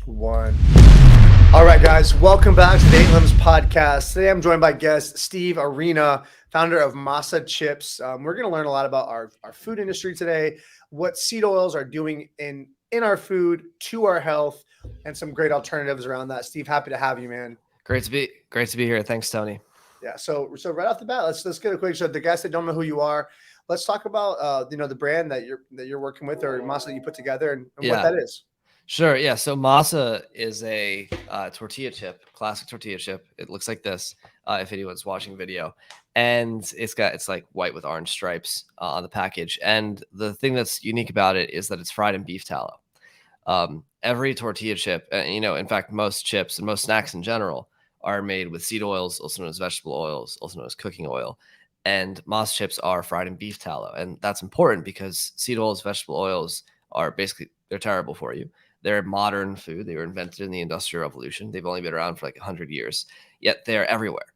One. All right, guys, welcome back to the Eight Limbs podcast. Today I'm joined by guest Steve Arena, founder of Masa Chips. We're going to learn a lot about our food industry today, what seed oils are doing in our food to our health, and some great alternatives around that. Steve, happy to have you, man. Great to be here. Thanks, Tony. Yeah. So right off the bat, let's get a quick. So the guys that don't know who you are, let's talk about the brand that you're working with or Masa that you put together and what Yeah, that is. sure. Yeah. So masa is a tortilla chip, classic tortilla chip. It looks like this. If anyone's watching video, and it's like white with orange stripes on the package. And the thing that's unique about it is that it's fried in beef tallow. Every tortilla chip, in fact, most chips and most snacks in general are made with seed oils, also known as vegetable oils, also known as cooking oil. And Moss chips are fried in beef tallow. And that's important because seed oils, vegetable oils are basically, they're terrible for you. They're modern food. They were invented in the Industrial Revolution. They've only been around for like 100 years, yet they're everywhere.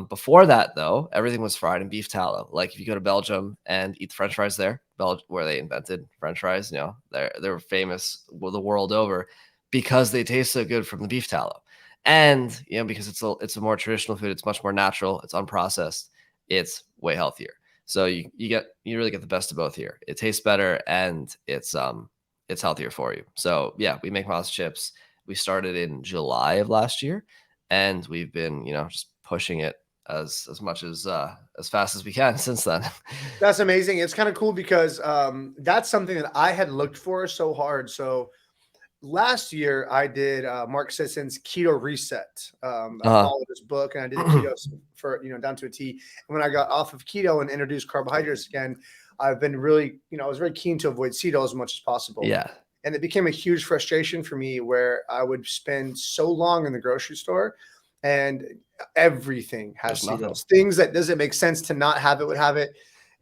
Before that, though, everything was fried in beef tallow. Like if you go to Belgium and eat the French fries there, where they invented French fries, they're famous the world over because they taste so good from the beef tallow, and because it's a more traditional food. It's much more natural. It's unprocessed. It's way healthier. So you really get the best of both here. It tastes better and it's healthier for you. So yeah, we make Masa chips. We started in July of last year, and we've been just pushing it as much as fast as we can since then. That's amazing. It's kind of cool because that's something that I had looked for so hard. So last year I did Mark Sisson's Keto Reset. I uh followed his book and I did the keto for down to a T. And when I got off of keto and introduced carbohydrates again, I've been really I was very keen to avoid keto as much as possible. yeah. And it became a huge frustration for me where I would spend so long in the grocery store and everything has There's nothing. cereals. Things that doesn't make sense to not have it would have it.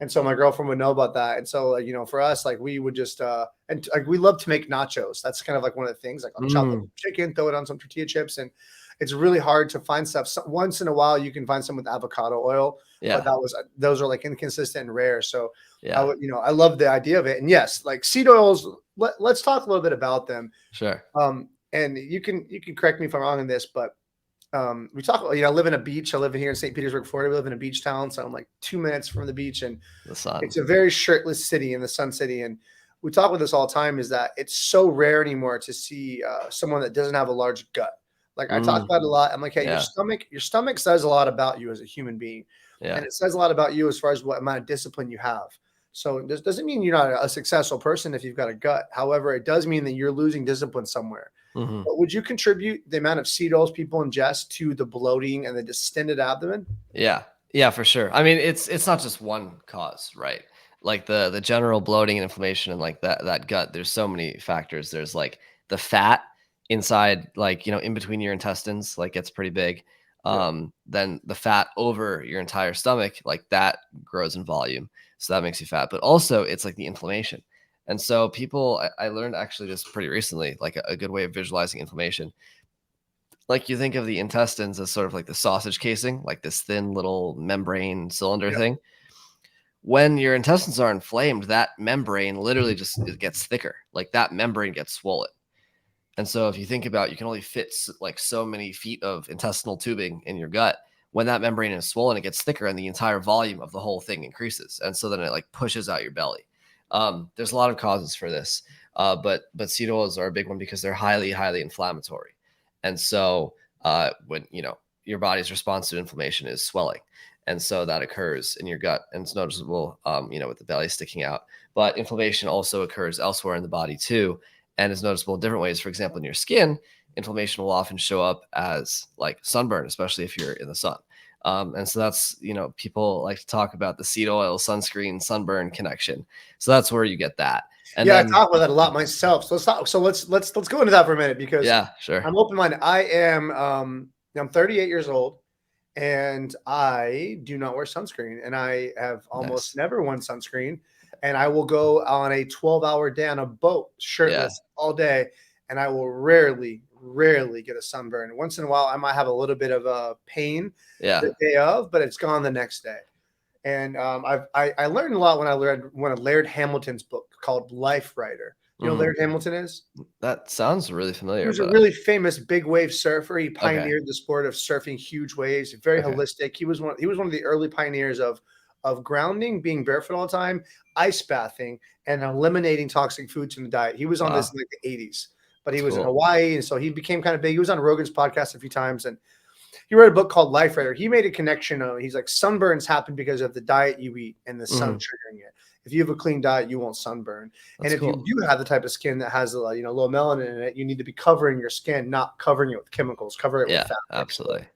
And so my girlfriend would know about that. And so for us, like we would just and like we love to make nachos. That's kind of like one of the things. Like I'll chop up chicken, throw it on some tortilla chips, and it's really hard to find stuff. So once in a while you can find some with avocado oil, Yeah. but those are like inconsistent and rare. So Yeah. I love the idea of it. And yes, like seed oils, let's talk a little bit about them. Sure. And you can correct me if I'm wrong in this, but we talk about, I live in a beach. I live here in St. Petersburg, Florida. We live in a beach town. So I'm like 2 minutes from the beach, and The sun. it's a very shirtless city in the Sun City. And we talk about this all the time, is that it's so rare anymore to see someone that doesn't have a large gut. Like I talk about it a lot. I'm like, hey, Yeah. your stomach says a lot about you as a human being. Yeah. And it says a lot about you as far as what amount of discipline you have. So this doesn't mean you're not a successful person if you've got a gut. However, it does mean that you're losing discipline somewhere. Mhm. But would you contribute the amount of seed oils people ingest to the bloating and the distended abdomen? Yeah, for sure. I mean, it's not just one cause, right? Like the general bloating and inflammation and like that gut, there's so many factors. There's like the fat inside, like, in between your intestines, like gets pretty big. Yeah. Then the fat over your entire stomach, like that grows in volume. So that makes you fat. But also it's like the inflammation. And so I learned actually just pretty recently, like a good way of visualizing inflammation. Like you think of the intestines as sort of like the sausage casing, like this thin little membrane cylinder Yeah. thing. When your intestines are inflamed, that membrane literally just it gets thicker. Like that membrane gets swollen. And so if you think about, you can only fit like so many feet of intestinal tubing in your gut. When that membrane is swollen, it gets thicker and the entire volume of the whole thing increases. And so then it like pushes out your belly. There's a lot of causes for this. But seed oils are a big one because they're highly, highly inflammatory. And so when, your body's response to inflammation is swelling. And so that occurs in your gut, and it's noticeable, with the belly sticking out. But inflammation also occurs elsewhere in the body too, and is noticeable in different ways. For example, in your skin, inflammation will often show up as like sunburn, especially if you're in the sun. And so that's, people like to talk about the seed oil, sunscreen, sunburn connection. So that's where you get that. And Yeah, then, I talk about that a lot myself. So let's go into that for a minute because yeah, sure. I'm open-minded. I'm 38 years old and I do not wear sunscreen, and I have almost Nice. never worn sunscreen. And I will go on a 12-hour day on a boat shirtless all day, and I will rarely get a sunburn. Once in a while, I might have a little bit of a pain Yeah. the day of, but it's gone the next day. And I learned a lot when I read one of Laird Hamilton's book called Life Writer. Do you know who Mm, Laird Hamilton is? that sounds really He familiar, was a but really famous big wave surfer. He okay, pioneered the sport of surfing huge waves. Very okay, holistic. He was one of the early pioneers of grounding, being barefoot all the time, ice bathing, and eliminating toxic foods from the diet. He was on this wow, in like the 80s, but he that's was in cool. Hawaii, and so he became kind of big. He was on Rogan's podcast a few times, and he wrote a book called Life Writer. He made a connection. He's like sunburns happen because of the diet you eat and the sun Mhm, triggering it. If you have a clean diet, you won't sunburn. And that's if you cool. do have the type of skin that has low melanin in it, you need to be covering your skin, not covering it with chemicals. Cover it with Yeah, fabric. absolutely.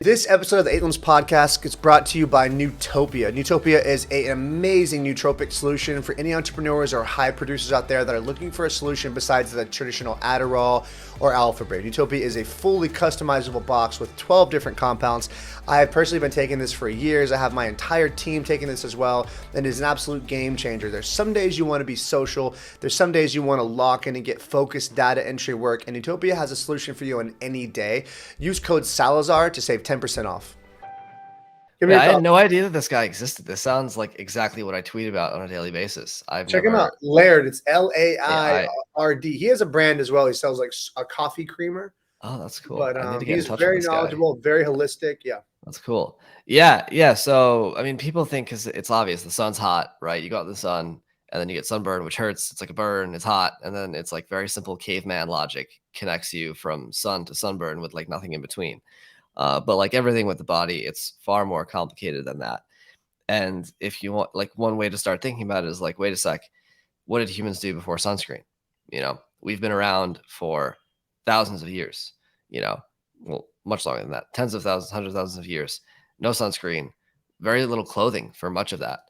This episode of the Eight Limbs Podcast gets brought to you by Newtopia. Newtopia is an amazing nootropic solution for any entrepreneurs or high producers out there that are looking for a solution besides the traditional Adderall or Alpha Brain. Newtopia is a fully customizable box with 12 different compounds. I have personally been taking this for years. I have my entire team taking this as well, and it is an absolute game changer. There's some days you want to be social. There's some days you want to lock in and get focused data entry work, and Newtopia has a solution for you on any day. Use code Salazar to save 10% off. Give me Yeah, your I had thoughts. no idea that this guy existed. This sounds like exactly what I tweet about on a daily basis. I've Check him out. never, Laird. It's yeah, Laird. He has a brand as well. He sells like a coffee creamer, oh, that's cool. but I need to get in he's touch with very this guy. knowledgeable, very holistic. Yeah. That's cool. Yeah, yeah. So, I mean, people think because it's obvious the sun's hot, right? You go out in the sun and then you get sunburn, which hurts. It's like a burn, it's hot. And then it's like very simple caveman logic connects you from sun to sunburn with like nothing in between. But like everything with the body, it's far more complicated than that. And if you want, like, one way to start thinking about it is like, wait a sec, what did humans do before sunscreen? We've been around for thousands of years, well, much longer than that, tens of thousands, hundreds of thousands of years, no sunscreen, very little clothing for much of that.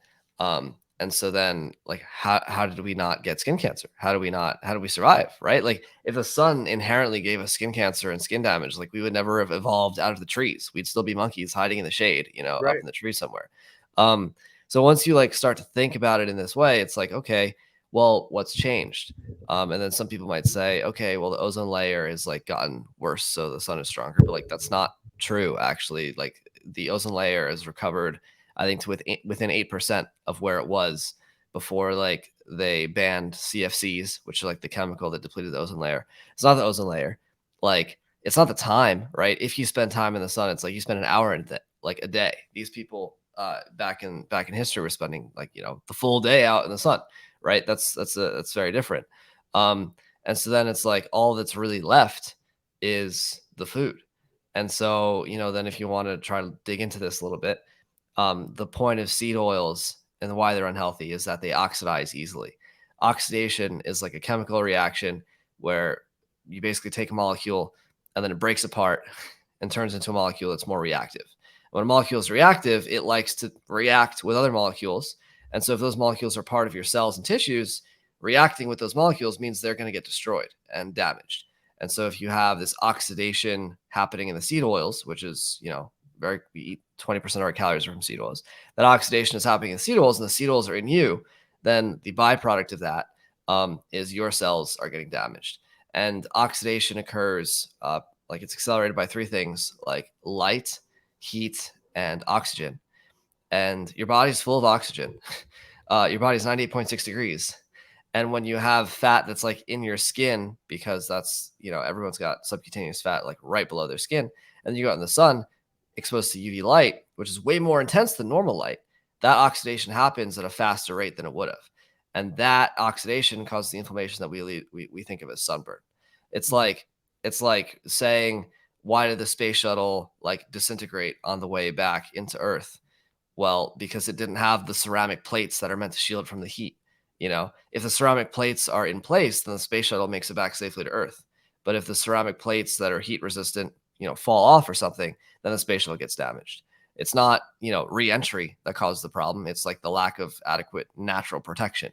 And so then like, how did we not get skin cancer? How do we survive? Right? Like if the sun inherently gave us skin cancer and skin damage, like we would never have evolved out of the trees. We'd still be monkeys hiding in the shade, up Right. in the tree somewhere. So once you like start to think about it in this way, it's like, okay, well, what's changed? And then some people might say, okay, well, the ozone layer has like gotten worse, so the sun is stronger. But like that's not true, actually. Like the ozone layer has recovered, I think, to within 8% of where it was before like they banned CFCs, which are like the chemical that depleted the ozone layer. It's not the ozone layer. Like it's not the time, right? If you spend time in the sun, it's like you spend an hour in like a day. These people back in history were spending like the full day out in the sun, right? That's very different. And so then it's like all that's really left is the food. And so then if you want to try to dig into this a little bit, the point of seed oils and why they're unhealthy is that they oxidize easily. Oxidation is like a chemical reaction where you basically take a molecule and then it breaks apart and turns into a molecule that's more reactive. When a molecule is reactive, it likes to react with other molecules. And so if those molecules are part of your cells and tissues, reacting with those molecules means they're going to get destroyed and damaged. And so if you have this oxidation happening in the seed oils, which is, we eat 20% of our calories are from seed oils, that oxidation is happening in seed oils and the seed oils are in you, then the byproduct of that is your cells are getting damaged. And oxidation occurs, like it's accelerated by three things, like light, heat, and oxygen. And your body's full of oxygen. Your body's 98.6 degrees. And when you have fat that's like in your skin, because that's, everyone's got subcutaneous fat like right below their skin, and you go out in the sun exposed to UV light, which is way more intense than normal light, that oxidation happens at a faster rate than it would have. And that oxidation causes the inflammation that we think of as sunburn. It's like saying, why did the space shuttle like disintegrate on the way back into Earth? Well, because it didn't have the ceramic plates that are meant to shield it from the heat. If the ceramic plates are in place, then the space shuttle makes it back safely to Earth. But if the ceramic plates that are heat resistant, fall off or something, then the space shuttle gets damaged. It's not, re-entry that causes the problem. It's like the lack of adequate natural protection.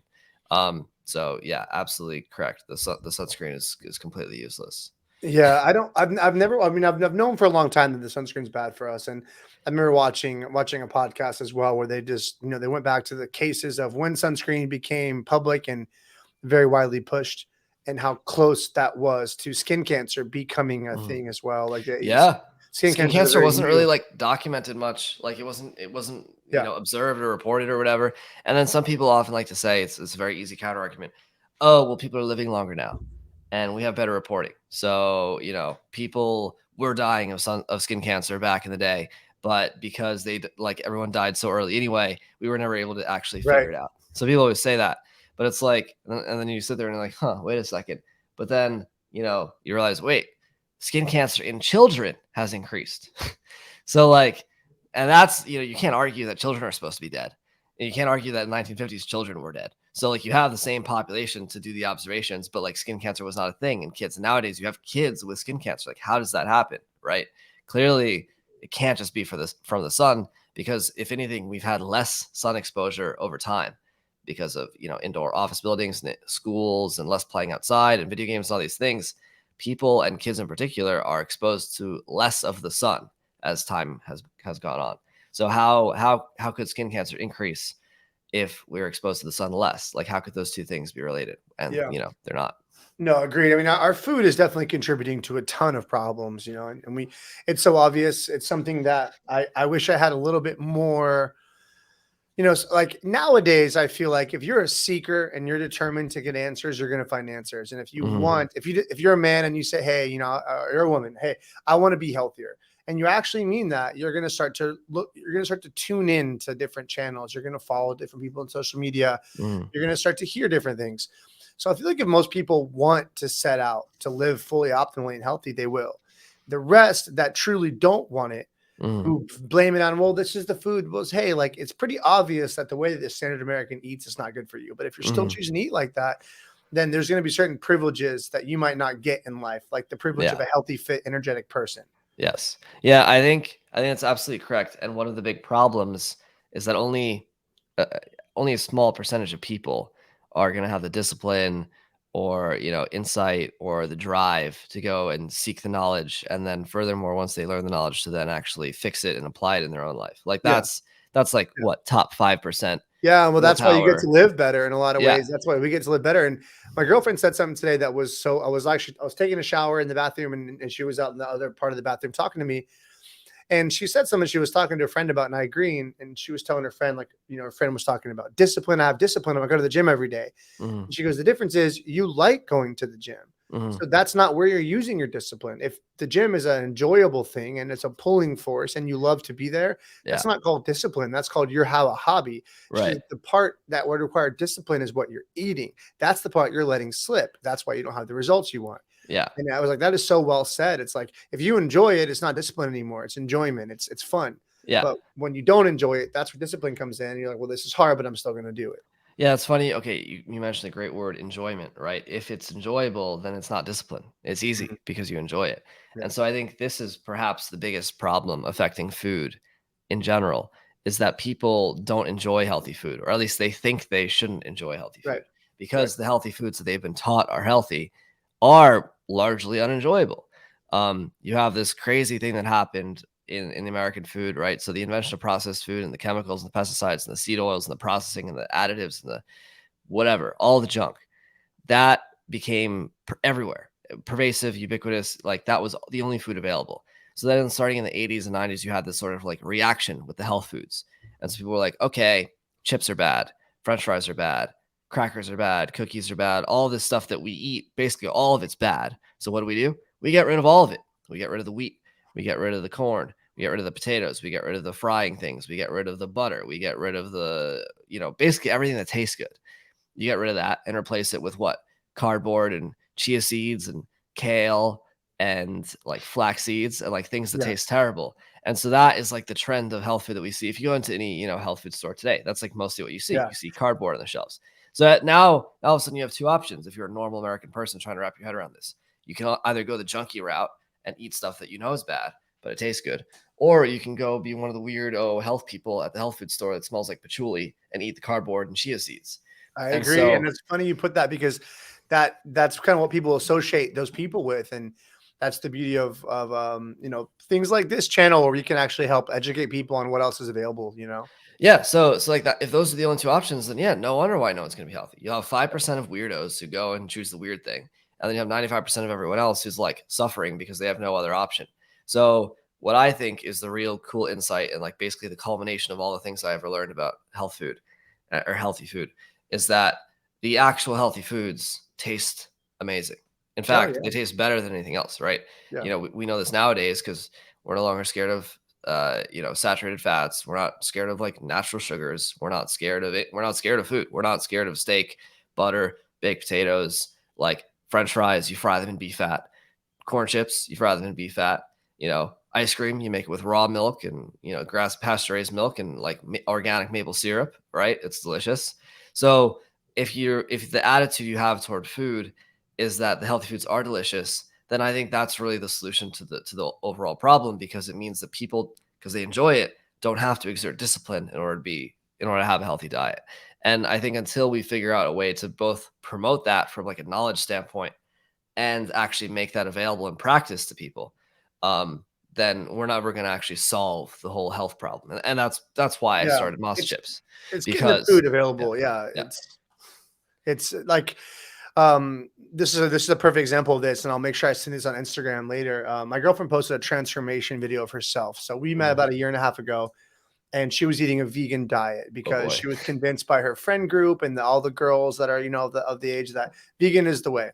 So yeah, absolutely correct. The sunscreen is completely useless. Yeah, I've never. I mean, I've known for a long time that the sunscreen's bad for us, and I remember watching a podcast as well where they just they went back to the cases of when sunscreen became public and very widely pushed, and how close that was to skin cancer becoming a thing as well. Like Yeah. skin cancer is a cancer very wasn't really new. like documented much. Like it wasn't, Yeah. observed or reported or whatever. And then some people often like to say it's a very easy counter argument. Oh, well, people are living longer now and we have better reporting. So, people were dying of skin cancer back in the day, but because like everyone died so early anyway, we were never able to actually Right. figure it out. So people always say that, but it's like, and then you sit there and you're like, huh, wait a second. But then, you realize, wait, skin cancer in children has increased. So like, and that's, you can't argue that children are supposed to be dead. And you can't argue that in 1950s children were dead. So like you have the same population to do the observations, but like skin cancer was not a thing in kids. And nowadays you have kids with skin cancer. Like how does that happen? Right. Clearly it can't just be from the sun, because if anything, we've had less sun exposure over time because of, indoor office buildings and schools and less playing outside and video games and all these things. People and kids in particular are exposed to less of the sun as time has gone on. So how could skin cancer increase if we're exposed to the sun less? Like how could those two things be related? And Yeah. they're not. No, agreed. I mean, our food is definitely contributing to a ton of problems, and it's so obvious. It's something that I wish I had a little bit more, like nowadays, I feel like if you're a seeker and you're determined to get answers, you're going to find answers. And Mhm. if you're a man and you say, hey, you're a woman, hey, I want to be healthier. And you actually mean that, you're going to start to tune in to different channels. You're going to follow different people on social media. Mhm. You're going to start to hear different things. So I feel like if most people want to set out to live fully optimally and healthy, they will. The rest that truly don't want it, Mhm. who blame it on, well, this is the food. Was, hey, like it's pretty obvious that the way that the standard American eats is not good for you. But if you're still Mhm. choosing to eat like that, then there's going to be certain privileges that you might not get in life, like the privilege of Yeah. a healthy, fit, energetic person. Yes. Yeah, I think that's absolutely correct. And one of the big problems is that uh, only a small percentage of people are going to have the discipline or, insight or the drive to go and seek the knowledge, and then furthermore once they learn the knowledge to then actually fix it and apply it in their own life. Like Yeah. that's like Yeah. what, top 5% Yeah, well, that's why you get to willpower. live better in a lot of Yeah. ways. That's why we get to live better. And my girlfriend said something today that was so. I was taking a shower in the bathroom, and she was out in the other part of the bathroom talking to me. And she said something she was talking to a friend about, and I agree. And she was telling her friend, like, her friend was talking about discipline. I have discipline. I go to the gym every day. Mhm. And she goes, the difference is you like going to the gym. Mhm. So that's not where you're using your discipline. If the gym is an enjoyable thing and it's a pulling force and you love to be there, Yeah. that's not called discipline. That's called you have a hobby. She Right. goes, the part that would require discipline is what you're eating. That's the part you're letting slip. That's why you don't have the results you want. Yeah. And I was like, that is so well said. It's like if you enjoy it, it's not discipline anymore. It's enjoyment. It's fun. Yeah. But when you don't enjoy it, that's where discipline comes in. You're like, well, this is hard, but I'm still going to do it. Yeah, it's funny. Okay, you mentioned a great word, enjoyment, right? If it's enjoyable, then it's not discipline. It's Mhm. easy because you enjoy it. Yeah. And so I think this is perhaps the biggest problem affecting food in general, is that people don't enjoy healthy food, or at least they think they shouldn't enjoy healthy Right. food, Right. because the healthy foods that they've been taught are healthy are largely unenjoyable. You have this crazy thing that happened in the American food, right? So the invention of processed food and the chemicals and the pesticides and the seed oils and the processing and the additives and the whatever, all the junk that became everywhere, pervasive, ubiquitous. Like that was the only food available. So then, starting in the 80s and 90s, you had this sort of like reaction with the health foods, and so people were like, okay, chips are bad, French fries are bad, crackers are bad, cookies are bad, all this stuff that we eat, basically all of it's bad. So what do? We get rid of all of it. We get rid of the wheat, we get rid of the corn, we get rid of the potatoes, we get rid of the frying things, we get rid of the butter, we get rid of the, basically everything that tastes good. You get rid of that and replace it with what? Cardboard and chia seeds and kale and like flax seeds and like things that Yeah. taste terrible. And so that is like the trend of health food that we see. If you go into any, health food store today, that's like mostly what you see. Yeah. You see cardboard on the shelves. So now all of a sudden you have two options. If you're a normal American person trying to wrap your head around this, you can either go the junky route and eat stuff that you know is bad, but it tastes good. Or you can go be one of the weird health people at the health food store that smells like patchouli and eat the cardboard and chia seeds. I And agree, and so, it's funny you put that because that's kind of what people associate those people with, and that's the beauty of things like this channel where we can actually help educate people on what else is available. yeah, so like that, if those are the only two options, then yeah, no wonder why no one's going to be healthy. You'll have 5% of weirdos who go and choose the weird thing, and then you have 95% of everyone else who's like suffering because they have no other option. So what I think is the real cool insight and like basically the culmination of all the things I ever learned about health food or healthy food is that the actual healthy foods taste amazing. In Oh fact, yeah, they taste better than anything else, right? yeah, We know this nowadays because we're no longer scared of saturated fats. We're not scared of like natural sugars. We're not scared of it. We're not scared of food. We're not scared of steak, butter, baked potatoes, like French fries. You fry them in beef fat. Corn chips, you fry them in beef fat. Ice cream, you make it with raw milk and grass pasture raised milk and like organic maple syrup, right? It's delicious. So if the attitude you have toward food is that the healthy foods are delicious, then I think that's really the solution to the overall problem, because it means that people, because they enjoy it, don't have to exert discipline in order to have a healthy diet. And I think until we figure out a way to both promote that from like a knowledge standpoint and actually make that available in practice to people, then we're never going to actually solve the whole health problem. And that's why I yeah. started Masa It's Chips, it's getting the because food yeah, available. Yeah, yeah, it's like this is a perfect example of this, and I'll make sure I send this on Instagram later. My girlfriend posted a transformation video of herself. So we met mhm. about a year and a half ago, and she was eating a vegan diet Oh because boy, she was convinced by her friend group and all the girls that are of the age that vegan is the way.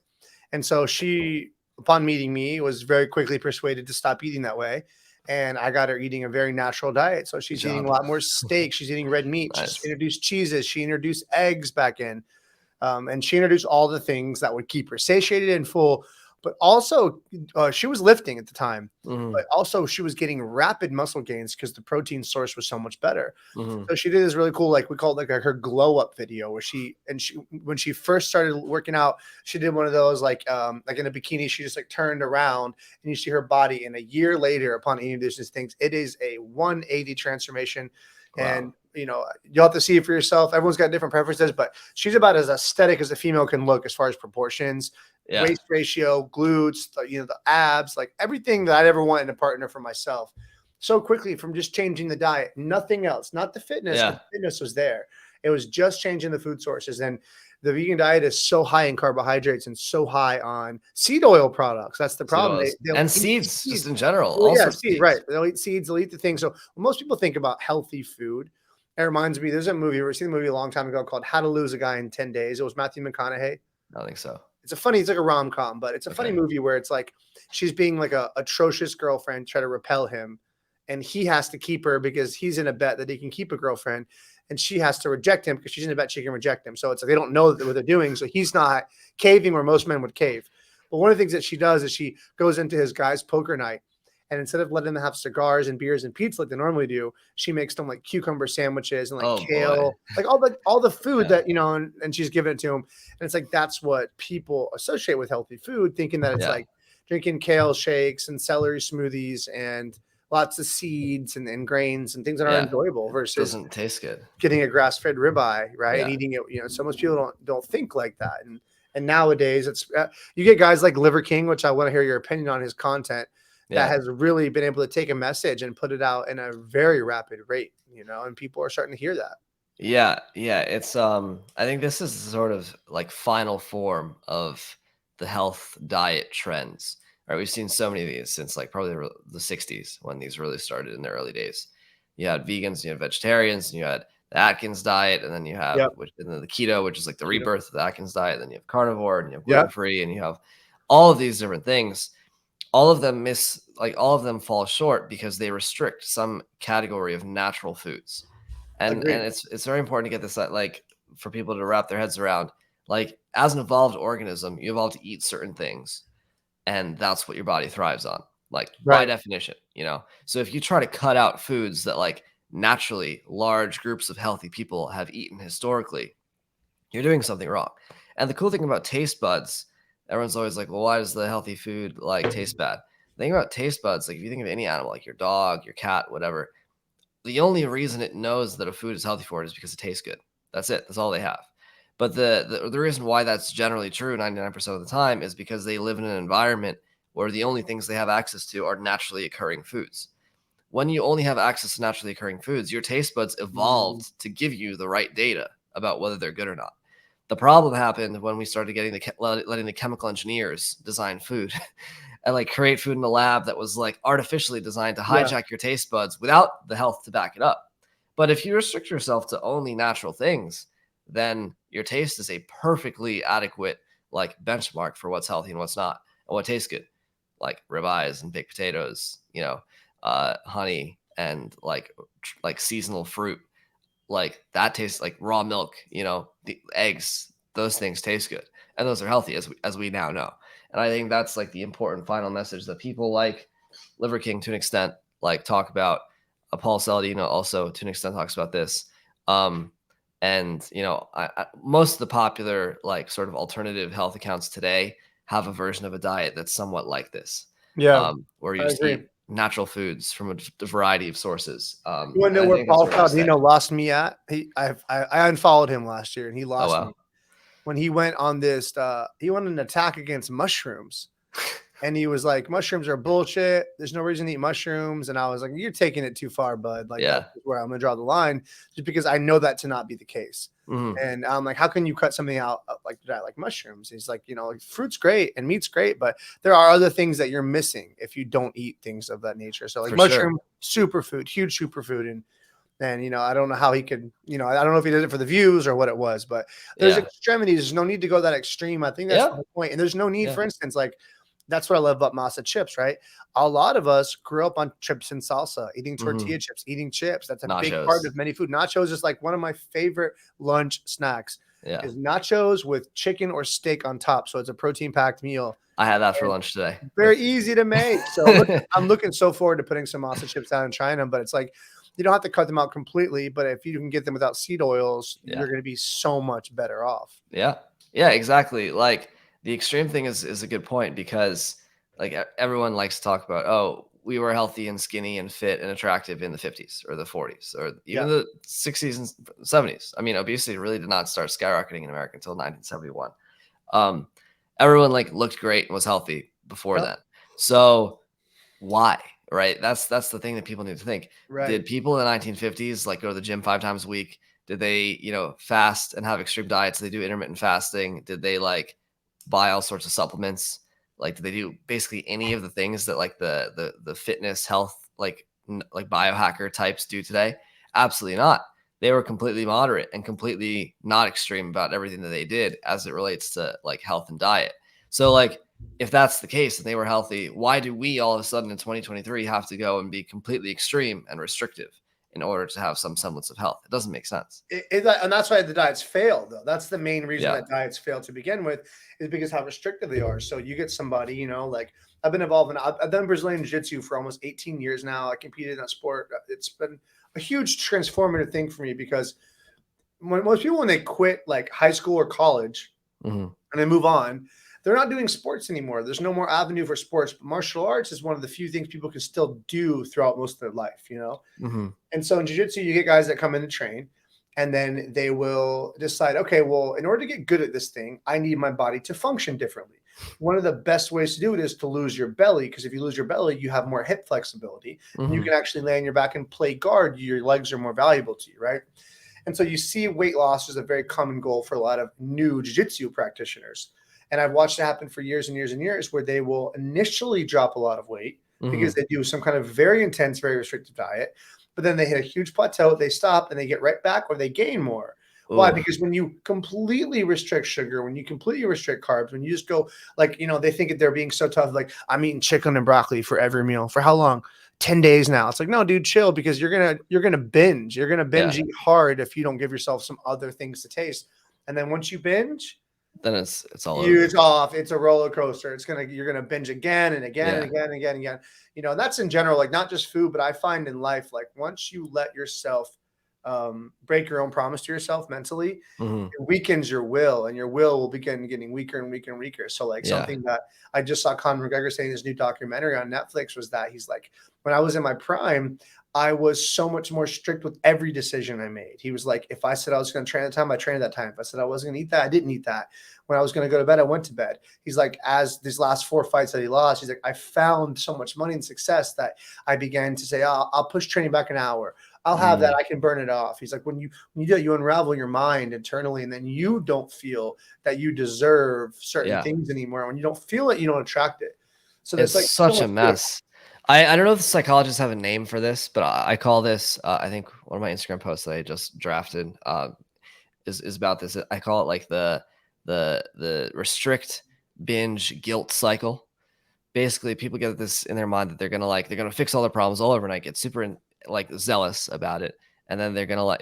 And so she, upon meeting me, was very quickly persuaded to stop eating that way. And I got her eating a very natural diet. So good she's eating a job. lot more steak. She's eating red meat. She's Nice. introduced cheeses. She introduced eggs back in. And she introduced all the things that would keep her satiated and full. But also, she was lifting at the time. Hmm. But also, she was getting rapid muscle gains because the protein source was so much better. Hmm. So she did this really cool, like we call it like her glow up video, where she when she first started working out, she did one of those like in a bikini, she just like turned around and you see her body. And a year later, upon eating these things, it is a 180 transformation. Wow. And you'll have to see it for yourself. Everyone's got different preferences, but she's about as aesthetic as a female can look as far as proportions, Yeah. waist ratio, glutes, the abs, like everything that I'd ever want in a partner for myself so quickly from just changing the diet, nothing else, not the fitness, because Yeah. the fitness was there. It was just changing the food sources. And the vegan diet is so high in carbohydrates and so high on seed oil products. That's the Seed problem. oils They'll and eat seeds, just seeds. in general, Well, all yeah, sorts of seed, right. seeds. They'll eat seeds, they'll eat the things. So when most people think about healthy food, it reminds me, there's a movie, we've seen the movie a long time ago called How to Lose a Guy in 10 Days. It was Matthew McConaughey. I don't think so. It's like a rom-com, but it's a funny Okay. movie where it's like she's being like a atrocious girlfriend, try to repel him, and he has to keep her because he's in a bet that he can keep a girlfriend, and she has to reject him because she's in a bet she can reject him. So it's like they don't know what they're doing, so he's not caving where most men would cave. But one of the things that she does is she goes into his guy's poker night, and instead of letting them have cigars and beers and pizza like they normally do, she makes them like cucumber sandwiches and like Oh boy. kale, like all the food Yeah. that and she's giving it to him. And it's like that's what people associate with healthy food, thinking that it's Yeah. like drinking kale shakes and celery smoothies and lots of seeds and grains and things that are Yeah. enjoyable It versus doesn't taste good. getting a grass-fed ribeye, right? And Yeah. eating it, so most people don't think like that. And nowadays it's you get guys like Liver King, which I want to hear your opinion on his content, that Yeah. has really been able to take a message and put it out in a very rapid rate, and people are starting to hear that. Yeah, yeah, it's I think this is sort of like final form of the health diet trends. Right? We've seen so many of these since like probably the 60s when these really started in the early days. You had vegans, you had vegetarians, and you had the Atkins diet, and then you have Yep. and then the keto, which is like the Keto. rebirth of the Atkins diet, then you have carnivore and you have Yep. gluten-free and you have all of these different things. All of them fall short because they restrict some category of natural foods. And Agreed. it's very important to get this like for people to wrap their heads around. Like as an evolved organism, you evolve to eat certain things, and that's what your body thrives on. Like by Right. definition. So if you try to cut out foods that like naturally large groups of healthy people have eaten historically, you're doing something wrong. And the cool thing about taste buds, everyone's always like, well, why does the healthy food like taste bad? The thing about taste buds, like if you think of any animal, like your dog, your cat, whatever, the only reason it knows that a food is healthy for it is because it tastes good. That's it. That's all they have. But the reason why that's generally true 99% of the time is because they live in an environment where the only things they have access to are naturally occurring foods. When you only have access to naturally occurring foods, your taste buds Mm, evolved to give you the right data about whether they're good or not. The problem happened when we started getting letting the chemical engineers design food, and like create food in the lab that was like artificially designed to Yeah. hijack your taste buds without the health to back it up. But if you restrict yourself to only natural things, then your taste is a perfectly adequate like benchmark for what's healthy and what's not, and what tastes good, like ribeyes and baked potatoes, honey and like seasonal fruit, like that tastes like raw milk, the eggs, those things taste good, and those are healthy as we now know. And I think that's like the important final message that people like Liver King to an extent like talk about. Paul Saladino also to an extent talks about this. And most of the popular like sort of alternative health accounts today have a version of a diet that's somewhat like this, Yeah. where you I just agree. eat natural foods from a variety of sources. You want to And know I where think that's Paul where we're gonna stay. Saladino lost me at? I unfollowed him last year, and he Oh lost wow. me when he went on this. He went on an attack against mushrooms, and he was like, "Mushrooms are bullshit. There's no reason to eat mushrooms." And I was like, "You're taking it too far, bud. Like Yeah. that's where I'm gonna draw the line, just because I know that to not be the case." Mhm. And I'm like, "How can you cut something out like that, like mushrooms?" He's like, like, fruit's great and meat's great, but there are other things that you're missing if you don't eat things of that nature. So like For sure. mushroom superfood, huge superfood, and I don't know how he could, I don't know if he did it for the views or what it was, but there's Yeah. extremities. There's no need to go that extreme. I think that's the Yeah. whole point. And there's no need, Yeah. for instance, like that's what I love about Masa Chips, right? A lot of us grew up on chips and salsa, eating tortilla Mhm. chips, eating chips. That's a big part Nachos. of many food. Nachos is like one of my favorite lunch snacks. Yeah. Is nachos with chicken or steak on top. So it's a protein packed meal. I had that for And lunch today. very easy to make. So I'm looking so forward to putting some Masa chips out and trying them. But it's like you don't have to cut them out completely. But if you can get them without seed oils, Yeah. you're going to be so much better off. Yeah. Yeah, exactly. Like the extreme thing is a good point, because like everyone likes to talk about, oh, we were healthy and skinny and fit and attractive in the 50s or the 40s or even Yeah. the 60s and 70s. I mean, obesity really did not start skyrocketing in America until 1971. Everyone like looked great and was healthy before Yep. then. So why? Right? That's the thing that people need to think. Right. Did people in the 1950s like go to the gym 5 times a week? Did they, fast and have extreme diets? Did they do intermittent fasting? Did they like buy all sorts of supplements? Like, did they do basically any of the things that like the fitness health like biohacker types do today? Absolutely not. They were completely moderate and completely not extreme about everything that they did as it relates to like health and diet. So like if that's the case and they were healthy, why do we all of a sudden in 2023 have to go and be completely extreme and restrictive in order to have some semblance of health? It doesn't make sense. And that's why the diets fail, though. That's the main reason Yeah. that diets fail to begin with, is because how restrictive they are. So you get somebody, like I've been involved I've done Brazilian Jiu-Jitsu for almost 18 years now. I competed in that sport. It's been a huge transformative thing for me, because most people, when they quit like high school or college Mhm. and they move on, they're not doing sports anymore. There's no more avenue for sports. But martial arts is one of the few things people can still do throughout most of their life, Mhm. And so in jiu-jitsu, you get guys that come in to train, and then they will decide, okay, well, in order to get good at this thing, I need my body to function differently. One of the best ways to do it is to lose your belly, because if you lose your belly, you have more hip flexibility. And you Mhm. can actually lay on your back and play guard. Your legs are more valuable to you, right? And so you see weight loss is a very common goal for a lot of new jiu-jitsu practitioners. And I've watched it happen for years and years and years, where they will initially drop a lot of weight because Mhm. they do some kind of very intense, very restrictive diet. But then they hit a huge plateau, they stop, and they get right back, or they gain more. Why? Ooh. Because when you completely restrict sugar, when you completely restrict carbs, when you just go like, they think that they're being so tough, like I'm eating chicken and broccoli for every meal. For how long? 10 days now. It's like, no, dude, chill, because you're gonna binge. You're gonna binge Yeah. eat hard if you don't give yourself some other things to taste. And then once you binge, Then it's all over. it's off. It's a roller coaster. You're gonna binge again and again and Yeah. again and again and again. And that's in general, like not just food, but I find in life, like once you let yourself break your own promise to yourself mentally, Mhm. it weakens your will, and your will begin getting weaker and weaker and weaker. So like Yeah. something that I just saw Conor McGregor saying in this new documentary on Netflix was that he's like, when I was in my prime, I was so much more strict with every decision I made. He was like, if I said I was going to train at that time, I trained at that time. If I said I wasn't going to eat that, I didn't eat that. When I was going to go to bed, I went to bed. He's like, as these last 4 fights that he lost, he's like, I found so much money and success that I began to say, oh, I'll push training back an hour. I'll have that. I can burn it off. He's like, when you do it, you unravel your mind internally, and then you don't feel that you deserve certain Yeah. things anymore. When you don't feel it, you don't attract it. So It's there's like so such a much to it. mess. I don't know if the psychologists have a name for this, but I call this, I think one of my Instagram posts that I just drafted is about this. I call it like the restrict binge guilt cycle. Basically, people get this in their mind that they're gonna fix all their problems all overnight, get super like zealous about it, and then they're gonna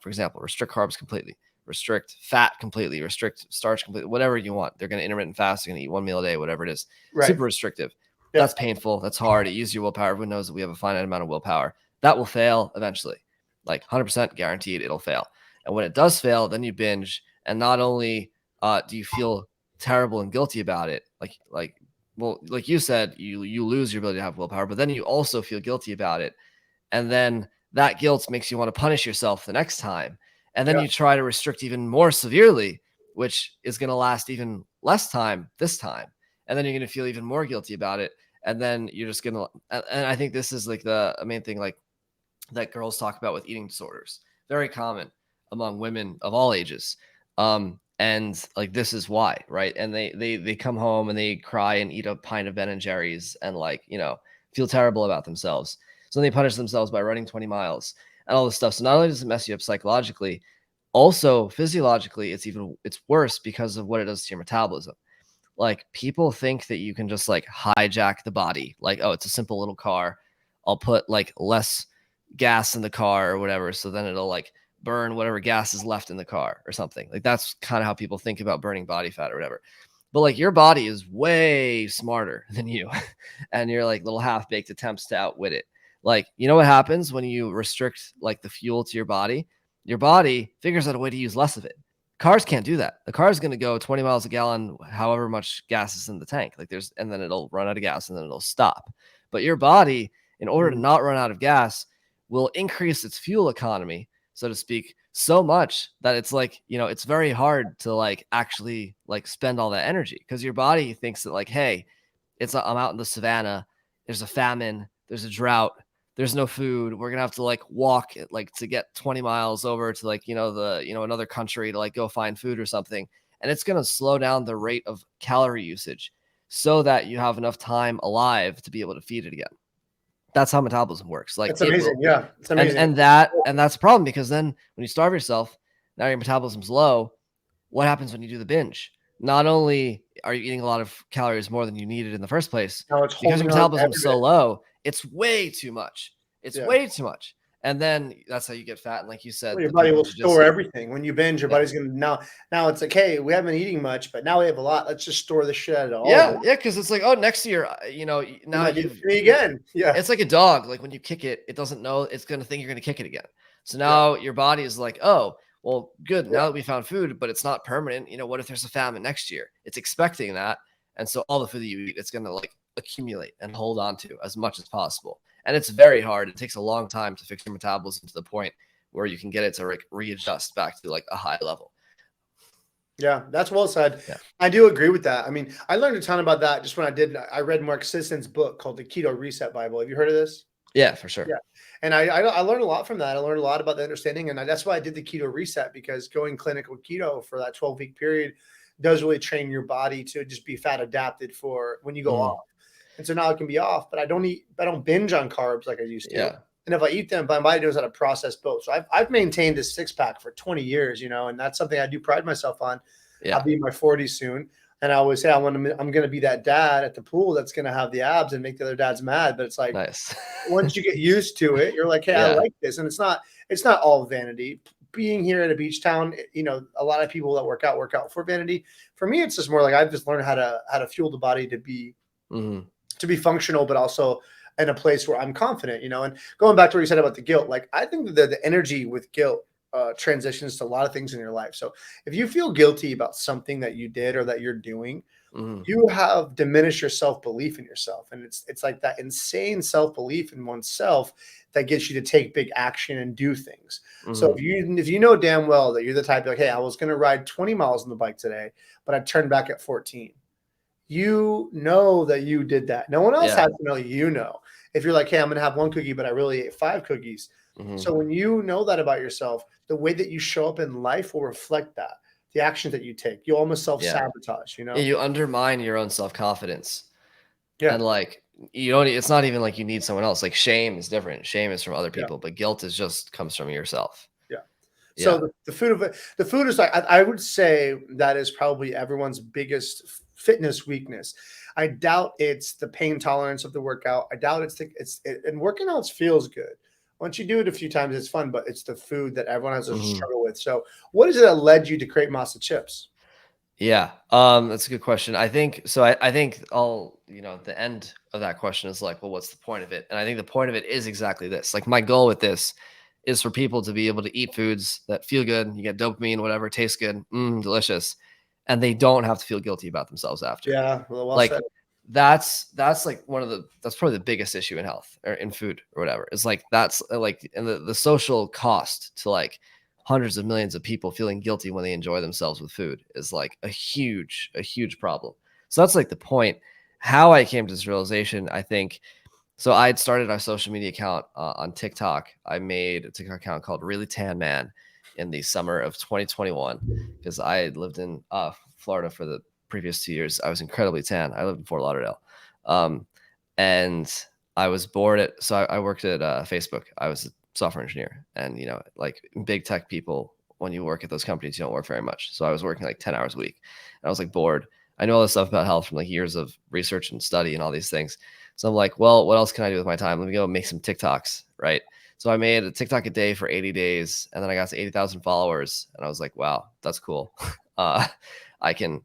for example, restrict carbs completely, restrict fat completely, restrict starch completely, whatever you want. They're gonna intermittent fast, they're gonna eat one meal a day, whatever it is. Right. Super restrictive. That's Yep. painful. That's hard. It uses your willpower. Everyone knows that we have a finite amount of willpower. That will fail eventually. Like 100% guaranteed it'll fail. And when it does fail, then you binge. And not only do you feel terrible and guilty about it, like you said, you lose your ability to have willpower, but then you also feel guilty about it. And then that guilt makes you want to punish yourself the next time. And then Yeah. you try to restrict even more severely, which is going to last even less time this time. And then you're going to feel even more guilty about it. And then you're just going to, and I think this is like the main thing, like that girls talk about with eating disorders, very common among women of all ages. And like this is why, right? And they come home and they cry and eat a pint of Ben and Jerry's and feel terrible about themselves. So they punish themselves by running 20 miles and all this stuff. So not only does it mess you up psychologically, also physiologically, it's worse because of what it does to your metabolism. Like people think that you can just like hijack the body. Like, oh, it's a simple little car. I'll put like less gas in the car or whatever. So then it'll like burn whatever gas is left in the car or something. Like that's kind of how people think about burning body fat or whatever. But like your body is way smarter than you and your like little half-baked attempts to outwit it. Like, you know what happens when you restrict like the fuel to your body? Your body figures out a way to use less of it. Cars can't do that. The car is going to go 20 miles a gallon, however much gas is in the tank. And then it'll run out of gas and then it'll stop. But your body, in order to not run out of gas, will increase its fuel economy, so to speak, so much that it's like, it's very hard to like actually like spend all that energy because your body thinks that like, hey, I'm out in the savannah. There's a famine. There's a drought. There's no food. We're gonna have to like walk like to get 20 miles over to like another country to like go find food or something, and it's gonna slow down the rate of calorie usage so that you have enough time alive to be able to feed it again. That's how metabolism works. Like That's amazing. Yeah, it's amazing. and that's a problem because then when you starve yourself, now your metabolism's low. What happens when you do the binge? Not only are you eating a lot of calories more than you needed in the first place, Now it's because holding your on to metabolism's so everything. low, it's way too much. It's Yeah. way too much. And then that's how you get fat. And like you said, Well, your the body people will who store everything. When you binge, your Yeah. body's gonna now it's like, hey, we haven't been eating much, but now we have a lot. Let's just store the shit out of all of it. Yeah, because it's like, oh, next year, now Might be me again. Yeah. it's like a dog. Like when you kick it, it doesn't know it's going to think you're going to kick it again. So now your body is like, oh, well, good. Now that we found food, but it's not permanent. What if there's a famine next year? It's expecting that. And so all the food that you eat, it's going to like accumulate and hold on to as much as possible. And it's very hard. It takes a long time to fix your metabolism to the point where you can get it to like readjust back to like a high level. Yeah, that's well said. Yeah. I do agree with that. I mean, I learned a ton about that just when I read Mark Sisson's book called The Keto Reset Bible. Have you heard of this? Yeah, for sure. Yeah. And I learned a lot from that. I learned a lot about the understanding. And that's why I did the keto reset, because going clinical keto for that 12-week period does really train your body to just be fat adapted for when you go off. And so now it can be off, but I don't binge on carbs like I used to. Yeah. And if I eat them, my body knows how to process both. So I've maintained a 6-pack for 20 years, and that's something I do pride myself on. Yeah. I'll be in my 40s soon. And I always say I'm going to be that dad at the pool that's going to have the abs and make the other dads mad. But it's like, nice. Once you get used to it, you're like, hey, I like this. And it's not all vanity. Being here at a beach town, a lot of people that work out for vanity. For me, it's just more like I've just learned how to fuel the body to be functional, but also in a place where I'm confident, And going back to what you said about the guilt, like I think that the energy with guilt transitions to a lot of things in your life. So if you feel guilty about something that you did or that you're doing, you have diminished your self-belief in yourself. And it's like that insane self-belief in oneself that gets you to take big action and do things. So if you know damn well that you're the type like, hey, I was going to ride 20 miles on the bike today, but I turned back at 14. You know that you did that. No one else has to know. If you're like, hey, I'm going to have 1 cookie, but I really ate 5 cookies. So when you know that about yourself, the way that you show up in life will reflect that. The actions that you take, you almost self-sabotage, You undermine your own self-confidence. Yeah. And like you don't it's not even like you need someone else. Like shame is different. Shame is from other Yeah. people, but guilt is just comes from yourself. Yeah. So Yeah. the food is like I would say that is probably everyone's biggest fitness weakness. I doubt it's the pain tolerance of the workout. I doubt and working out feels good. Once you do it a few times, it's fun, but it's the food that everyone has a Mhm. struggle with. So, what is it that led you to create Masa Chips? Yeah, that's a good question. I think so. I think the end of that question is like, well, what's the point of it? And I think the point of it is exactly this. Like, my goal with this is for people to be able to eat foods that feel good. You get dopamine, whatever, tastes good, delicious, and they don't have to feel guilty about themselves after. Yeah, well said. Like, that's like that's probably the biggest issue in health or in food or whatever. It's like that's like and the social cost to like hundreds of millions of people feeling guilty when they enjoy themselves with food is like a huge problem. So that's like the point. How I came to this realization, I think. So I had started our social media account on TikTok. I made a TikTok account called Really Tan Man in the summer of 2021 because I had lived in Florida for the previous 2 years. I was incredibly tan. I lived in Fort Lauderdale, um, and I was bored at. So I worked at Facebook. I was a software engineer, and like big tech people, when you work at those companies, you don't work very much. So I was working like 10 hours a week, and I was like bored. I know all this stuff about health from like years of research and study and all these things. So I'm like, well, what else can I do with my time? Let me go make some TikToks, right? So I made a TikTok a day for 80 days, and then I got to 80,000 followers, and I was like, wow, that's cool. uh, I can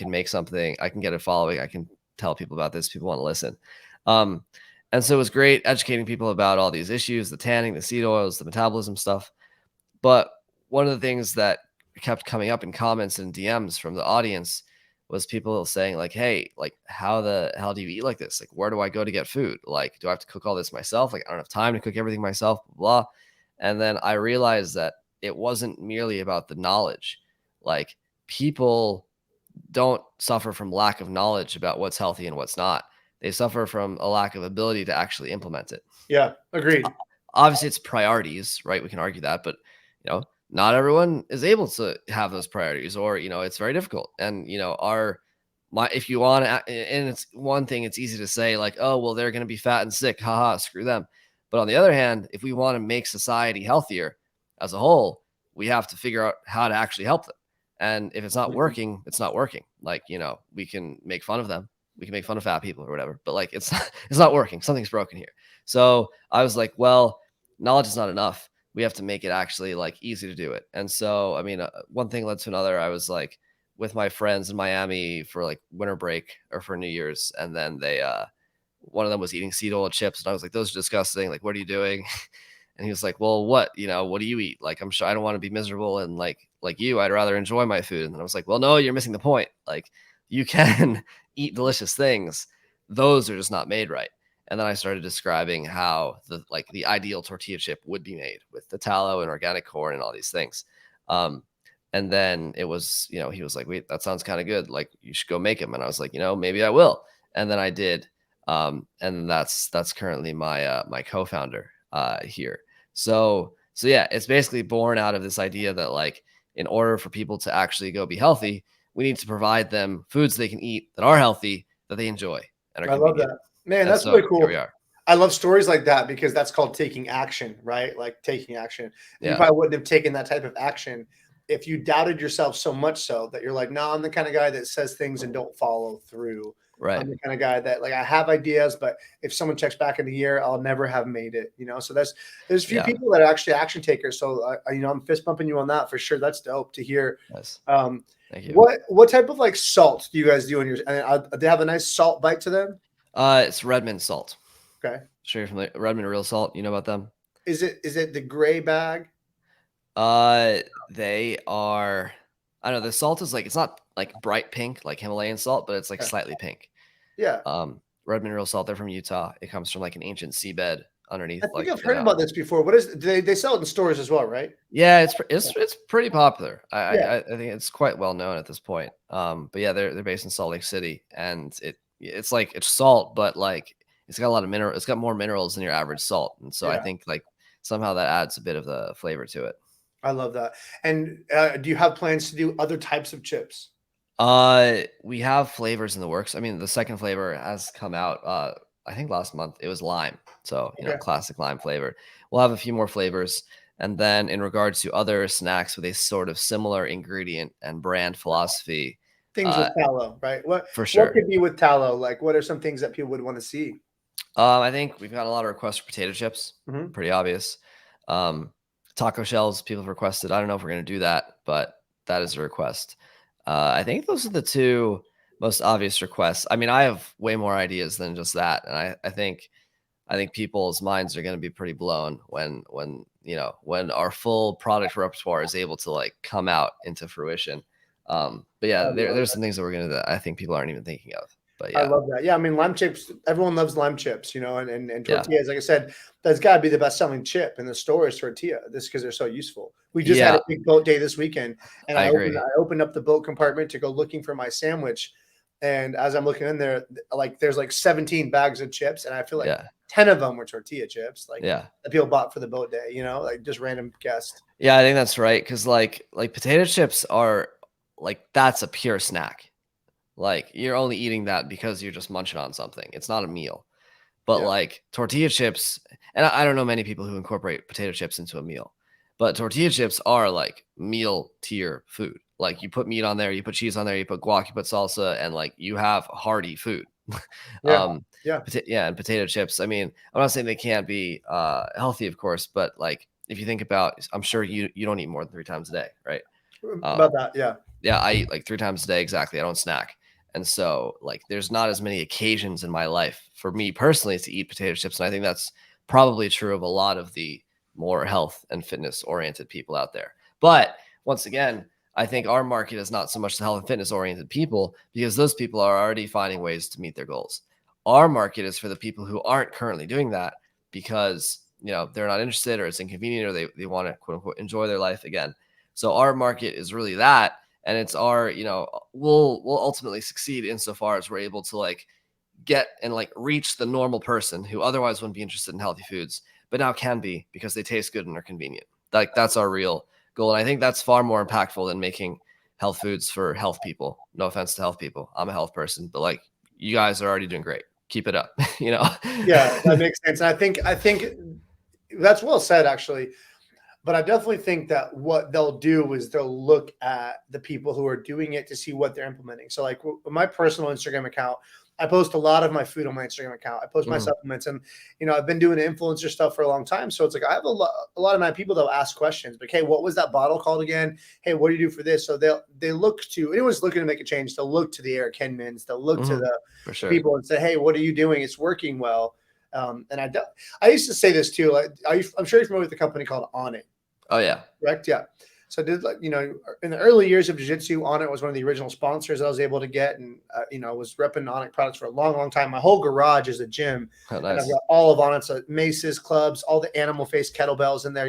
make something. I can get a following. I can tell people about this. People want to listen. Um, and so it was great educating people about all these issues, the tanning, the seed oils, the metabolism stuff. But one of the things that kept coming up in comments and DMs from the audience was people saying like, "Hey, like how the hell do you eat like this? Like where do I go to get food? Like do I have to cook all this myself? Like I don't have time to cook everything myself, blah, blah." And then I realized that it wasn't merely about the knowledge. Like people don't suffer from lack of knowledge about what's healthy and what's not. They suffer from a lack of ability to actually implement it. Yeah, agreed. Obviously it's priorities, right? We can argue that, but not everyone is able to have those priorities, or it's very difficult. And our my if you want to, and it's one thing, it's easy to say like, oh well, they're going to be fat and sick, haha, screw them. But on the other hand, if we want to make society healthier as a whole, we have to figure out how to actually help them. And if it's not Mhm. working, it's not working. Like we can make fun of them, we can make fun of fat people or whatever, but like it's not working. Something's broken here. So I was like, well, knowledge is not enough. We have to make it actually like easy to do it. And so, I mean, one thing led to another. I was like with my friends in Miami for like winter break or for New Year's, and then one of them was eating seed oil chips, and I was like, those are disgusting. Like, what are you doing? And he was like, well, what do you eat? Like, I'm sure I don't want to be miserable and like you. I'd rather enjoy my food. And then I was like, well, no, you're missing the point. Like, you can eat delicious things. Those are just not made right. And then I started describing how the ideal tortilla chip would be made with the tallow and organic corn and all these things. Um, and then it was, he was like, wait, that sounds kind of good. Like you should go make them. And I was like, maybe I will. And then I did. And that's currently my co-founder here. So yeah, it's basically born out of this idea that like in order for people to actually go be healthy, we need to provide them foods they can eat that are healthy, that they enjoy and are I love convenient. that. Man, And that's really so here we cool. are. I love stories like that because that's called taking action, right? Like taking action. And you Yeah. probably wouldn't have taken that type of action if you doubted yourself so much so that you're like, no, I'm the kind of guy that says things and don't follow through. Right. I'm the kind of guy that like I have ideas, but if someone checks back in a year, I'll never have made it. So there's a few Yeah. people that are actually action takers. So I'm fist bumping you on that for sure. That's dope to hear. Yes. Um, Thank you. what type of like salt do you guys do in your? And they have a nice salt bite to them. It's Redmond salt. Okay. Sure you're familiar. Redmond real salt. You know about them? Is it the gray bag? Uh, they are. I don't know. The salt is like it's not like bright pink like Himalayan salt, but it's like Okay. slightly pink. Yeah. Redmond real salt. They're from Utah. It comes from like an ancient seabed I underneath think like I've heard about this before. What is they sell it in stores as well, right? Yeah, it's pretty popular. Yeah. I think it's quite well known at this point. But yeah, they're based in Salt Lake City, and it's like it's salt, but like it's got a lot of mineral. It's got more minerals than your average salt, and so I Yeah. think like somehow that adds a bit of the flavor to it. I love that. And do you have plans to do other types of chips? We have flavors in the works. I mean, the second flavor has come out. I think last month it was lime. So Okay. classic lime flavor. We'll have a few more flavors, and then in regards to other snacks with a sort of similar ingredient and brand philosophy, Things uh, with tallow, right? for What sure. could be with tallow? Like, what are some things that people would want to see? I think we've got a lot of requests for potato chips. Hmm. Pretty obvious. Um, Taco shells, people have requested. I don't know if we're going to do that, but that is a request. I think those are the two most obvious requests. I mean, I have way more ideas than just that, and I think people's minds are going to be pretty blown when our full product repertoire is able to like come out into fruition. But I yeah, love there's that. some things that we're gonna that I think people aren't even thinking of. But I yeah, love that. Yeah, I mean, lime chips. Everyone loves lime chips, and yeah, tortillas. Like I said, that's got to be the best selling chip in the store is tortilla. This because they're so useful. We just had a yeah, big boat day this weekend, and I agree. I opened up the boat compartment to go looking for my sandwich, and as I'm looking in there, like there's like 17 bags of chips, and I feel like Yeah, 10 of them were tortilla chips, like yeah. that people bought for the boat day. Like just random guests. Yeah, I think that's right. Cause like potato chips are like that's a pure snack. Like you're only eating that because you're just munching on something. It's not a meal. But Yeah, like tortilla chips, and I don't know many people who incorporate potato chips into a meal, but tortilla chips are like meal tier food. Like you put meat on there, you put cheese on there, you put guac, you put salsa, and like you have hearty food. yeah, um, yeah. yeah, and potato chips. I mean, I'm not saying they can't be healthy, of course, but like if you think about, I'm sure you don't eat more than 3 times a day, right? About Um, that, yeah. yeah, I eat like 3 times a day exactly. I don't snack. And so like there's not as many occasions in my life for me personally to eat potato chips. And I think that's probably true of a lot of the more health and fitness oriented people out there. But once again, I think our market is not so much the health and fitness oriented people because those people are already finding ways to meet their goals. Our market is for the people who aren't currently doing that because they're not interested or it's inconvenient or they want to quote unquote enjoy their life again. So our market is really that, and it's our we'll ultimately succeed insofar as we're able to like get and like reach the normal person who otherwise wouldn't be interested in healthy foods but now can be because they taste good and are convenient. Like that's our real goal, and I think that's far more impactful than making health foods for health people. No offense to health people, I'm a health person, but like you guys are already doing great, keep it up. Yeah, that makes sense. And I think that's well said, actually. But I definitely think that what they'll do is they'll look at the people who are doing it to see what they're implementing. So, like my personal Instagram account, I post a lot of my food on my Instagram account. I post my Mhm. supplements, and I've been doing influencer stuff for a long time. So it's like I have a lot of my people that'll ask questions. Like, hey, what was that bottle called again? Hey, what do you do for this? So they look to anyone's looking to make a change. They'll look to the Eric Henmans. They'll look to Mhm. For the sure. people and say, hey, what are you doing? It's working well. And I used to say this too. Like, I'm sure you're familiar with a company called On It. Oh yeah. Correct. Yeah. So I did like in the early years of jiu-jitsu, Onnit was one of the original sponsors I was able to get, and I was repping Onnit products for a long, long time. My whole garage is a gym, Oh, and I've nice. got all of Onnit's maces, clubs, all the animal face kettlebells in there.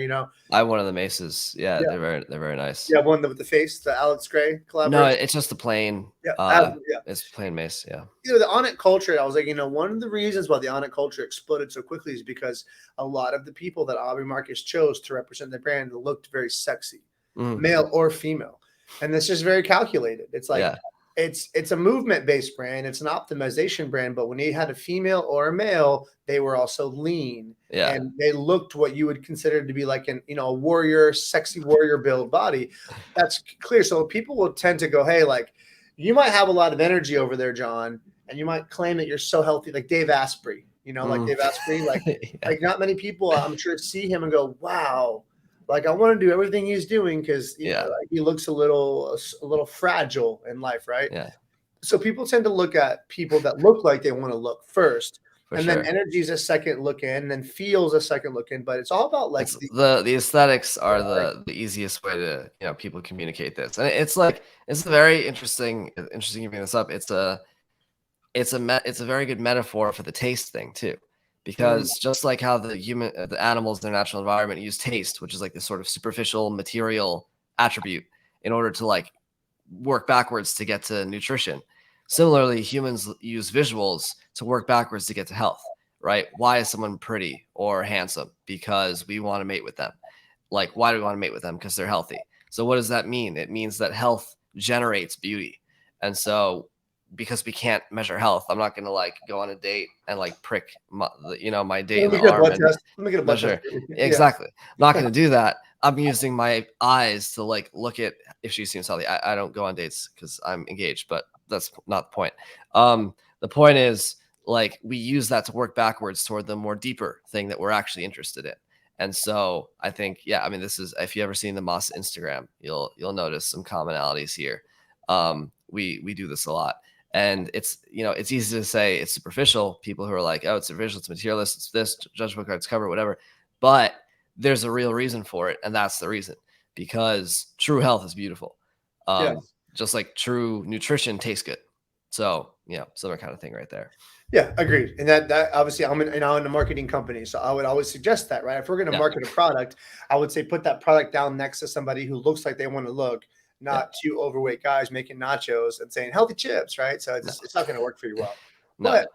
I have one of the maces. Yeah, Yeah, they're very nice. yeah, one with the face, the Alex Gray No, collaboration. it's just the plain Yeah, yeah. it's plain mace, yeah. The Onnit culture. I was like, one of the reasons why the Onnit culture exploded so quickly is because a lot of the people that Aubrey Marcus chose to represent the brand looked very sexy, Mhm. male or female, and this is very calculated. It's like Yeah, it's a movement based brand, it's an optimization brand, but when you had a female or a male, they were also lean yeah. and they looked what you would consider to be like a warrior, sexy warrior build body. That's clear. So people will tend to go, hey, like you might have a lot of energy over there, John, and you might claim that you're so healthy, like Dave Asprey. Like Mm. Dave Asprey, like Yeah, like not many people I'm sure see him and go, wow, like I want to do everything he's doing because yeah, like he looks a little fragile in life, right? yeah, So people tend to look at people that look like they want to look first, for and then sure. energy is a second look in, and then feels a second look in. But it's all about like It's the aesthetics are the easiest way to, people communicate this. And it's like it's a very interesting you bring this up. It's a very good metaphor for the taste thing too, mm, because just like how the animals in their natural environment use taste, which is like this sort of superficial material attribute, in order to like work backwards to get to nutrition. Similarly, humans use visuals to work backwards to get to health, right? Why is someone pretty or handsome? Because we want to mate with them. Like, why do we want to mate with them? Because they're healthy. So what does that mean? It means that health generates beauty. And so because we can't measure health, I'm not going to like go on a date and like prick my date in Let me the get a arm blood and test. Let me get a blood test. measure. Yeah. Exactly. I'm not going to do that. I'm using my eyes to like look at if she seems healthy. I don't go on dates because I'm engaged, but that's not the point. The point is like we use that to work backwards toward the more deeper thing that we're actually interested in. And so I think, yeah, I mean, this is, if you ever seen the Masa Instagram, you'll notice some commonalities here. We do this a lot. And it's, it's easy to say it's superficial. People who are like, oh, it's superficial, it's materialist, it's this, judge book cards cover, whatever. But there's a real reason for it. And that's the reason, because true health is beautiful. Yes. Just like true nutrition tastes good. So, similar kind of thing right there. Yeah, agreed. And that obviously I'm in a marketing company, so I would always suggest that, right? If we're going to Yeah. market a product, I would say put that product down next to somebody who looks like they want to look, not two overweight guys making nachos and saying healthy chips, right? So it's not going to work for you well. No. But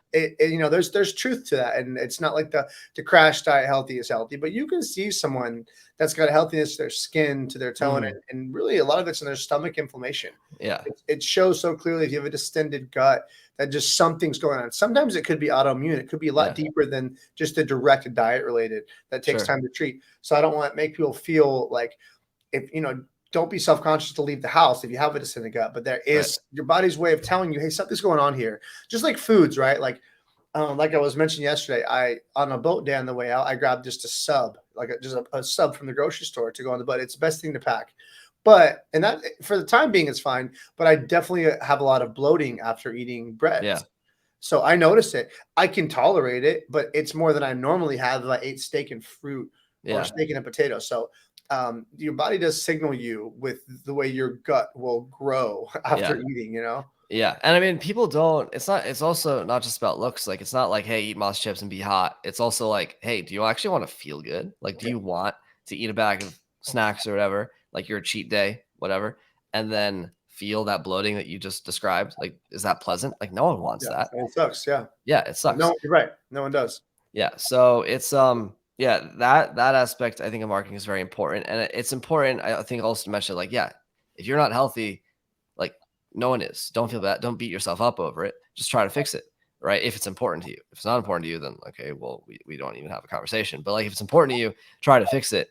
there's truth to that, and it's not like the crash diet healthy is healthy, but you can see someone that's got a healthiness to their skin, to their tone, and really a lot of it's in their stomach inflammation. Yeah, it shows so clearly if you have a distended gut that just something's going on. Sometimes it could be autoimmune. It could be a lot deeper than just a direct diet related that takes time to treat. So I don't want to make people feel like don't be self-conscious to leave the house if you have a distended gut, but there is your body's way of telling you, hey, something's going on here. Just like foods, right? Like I was mentioning yesterday, on a boat day on the way out, I grabbed just a sub, like just a sub from the grocery store to go on the boat. It's the best thing to pack. But, and that for the time being, it's fine. But I definitely have a lot of bloating after eating bread. Yeah. So I notice it. I can tolerate it, but it's more than I normally have if I ate steak and fruit or steak and a potato. So your body does signal you with the way your gut will grow after eating, Yeah. And I mean, people don't, it's also not just about looks. Like, it's not like, hey, eat Masa Chips and be hot. It's also like, hey, do you actually want to feel good? Like, do you want to eat a bag of snacks or whatever, like your cheat day, whatever, and then feel that bloating that you just described? Like, is that pleasant? Like, no one wants that. It sucks. Yeah. Yeah, it sucks. No, you're right. No one does. Yeah. So it's that aspect I think of marketing is very important. And it's important, I think, also to mention, like, yeah, if you're not healthy, like no one is. Don't feel bad. Don't beat yourself up over it. Just try to fix it. Right. If it's important to you. If it's not important to you, then okay, well, we don't even have a conversation. But like if it's important to you, try to fix it.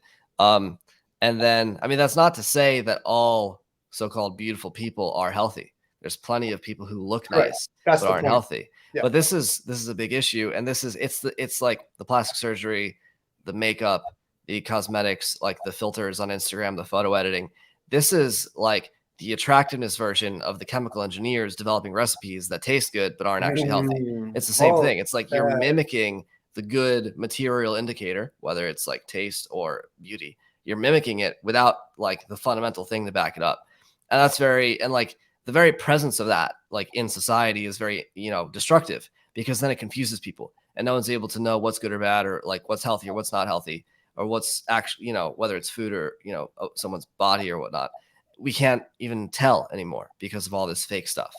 And then, I mean, that's not to say that all so-called beautiful people are healthy. There's plenty of people who look nice but aren't healthy. Yeah. But this is a big issue, and it's like the plastic surgery, the makeup, the cosmetics, like the filters on Instagram, the photo editing. This is like the attractiveness version of the chemical engineers developing recipes that taste good but aren't actually healthy. It's the same thing. It's like you're mimicking the good material indicator, whether it's like taste or beauty. You're mimicking it without like the fundamental thing to back it up. And that's like the very presence of that, like in society, is very, destructive, because then it confuses people and no one's able to know what's good or bad, or like what's healthy or what's not healthy, or what's actually, whether it's food or, someone's body or whatnot. We can't even tell anymore because of all this fake stuff.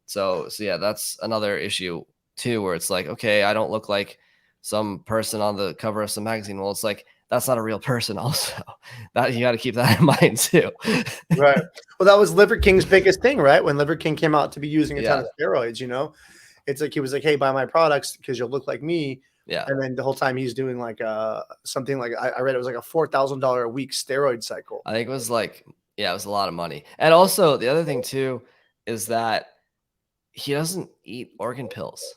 So yeah, that's another issue too, where it's like, okay, I don't look like some person on the cover of some magazine. Well, it's like, that's not a real person also. That you got to keep that in mind too. Right. Well, that was Liver King's biggest thing, right? When Liver King came out to be using a ton of steroids, it's like he was like, hey, buy my products because you'll look like me. Yeah. And then the whole time he's doing like something like I read it was like a $4,000 a week steroid cycle. I think it was like, it was a lot of money. And also the other thing too is that he doesn't eat organ pills.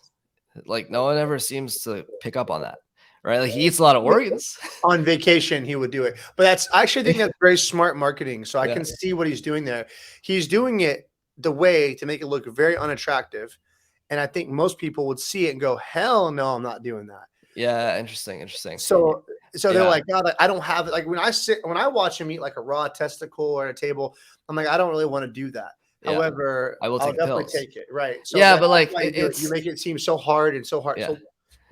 Like no one ever seems to pick up on that. Right? Like he eats a lot of organs. On vacation, he would do it. But I actually think that's very smart marketing. So I can see what he's doing there. He's doing it the way to make it look very unattractive. And I think most people would see it and go, hell no, I'm not doing that. Yeah, interesting. So they're like, God, I don't have it. Like when I watch him eat like a raw testicle or a table, I'm like, I don't really want to do that. Yeah. However, I'll definitely take it. Right. So yeah, but like you make it seem so hard and so hard. Yeah. So,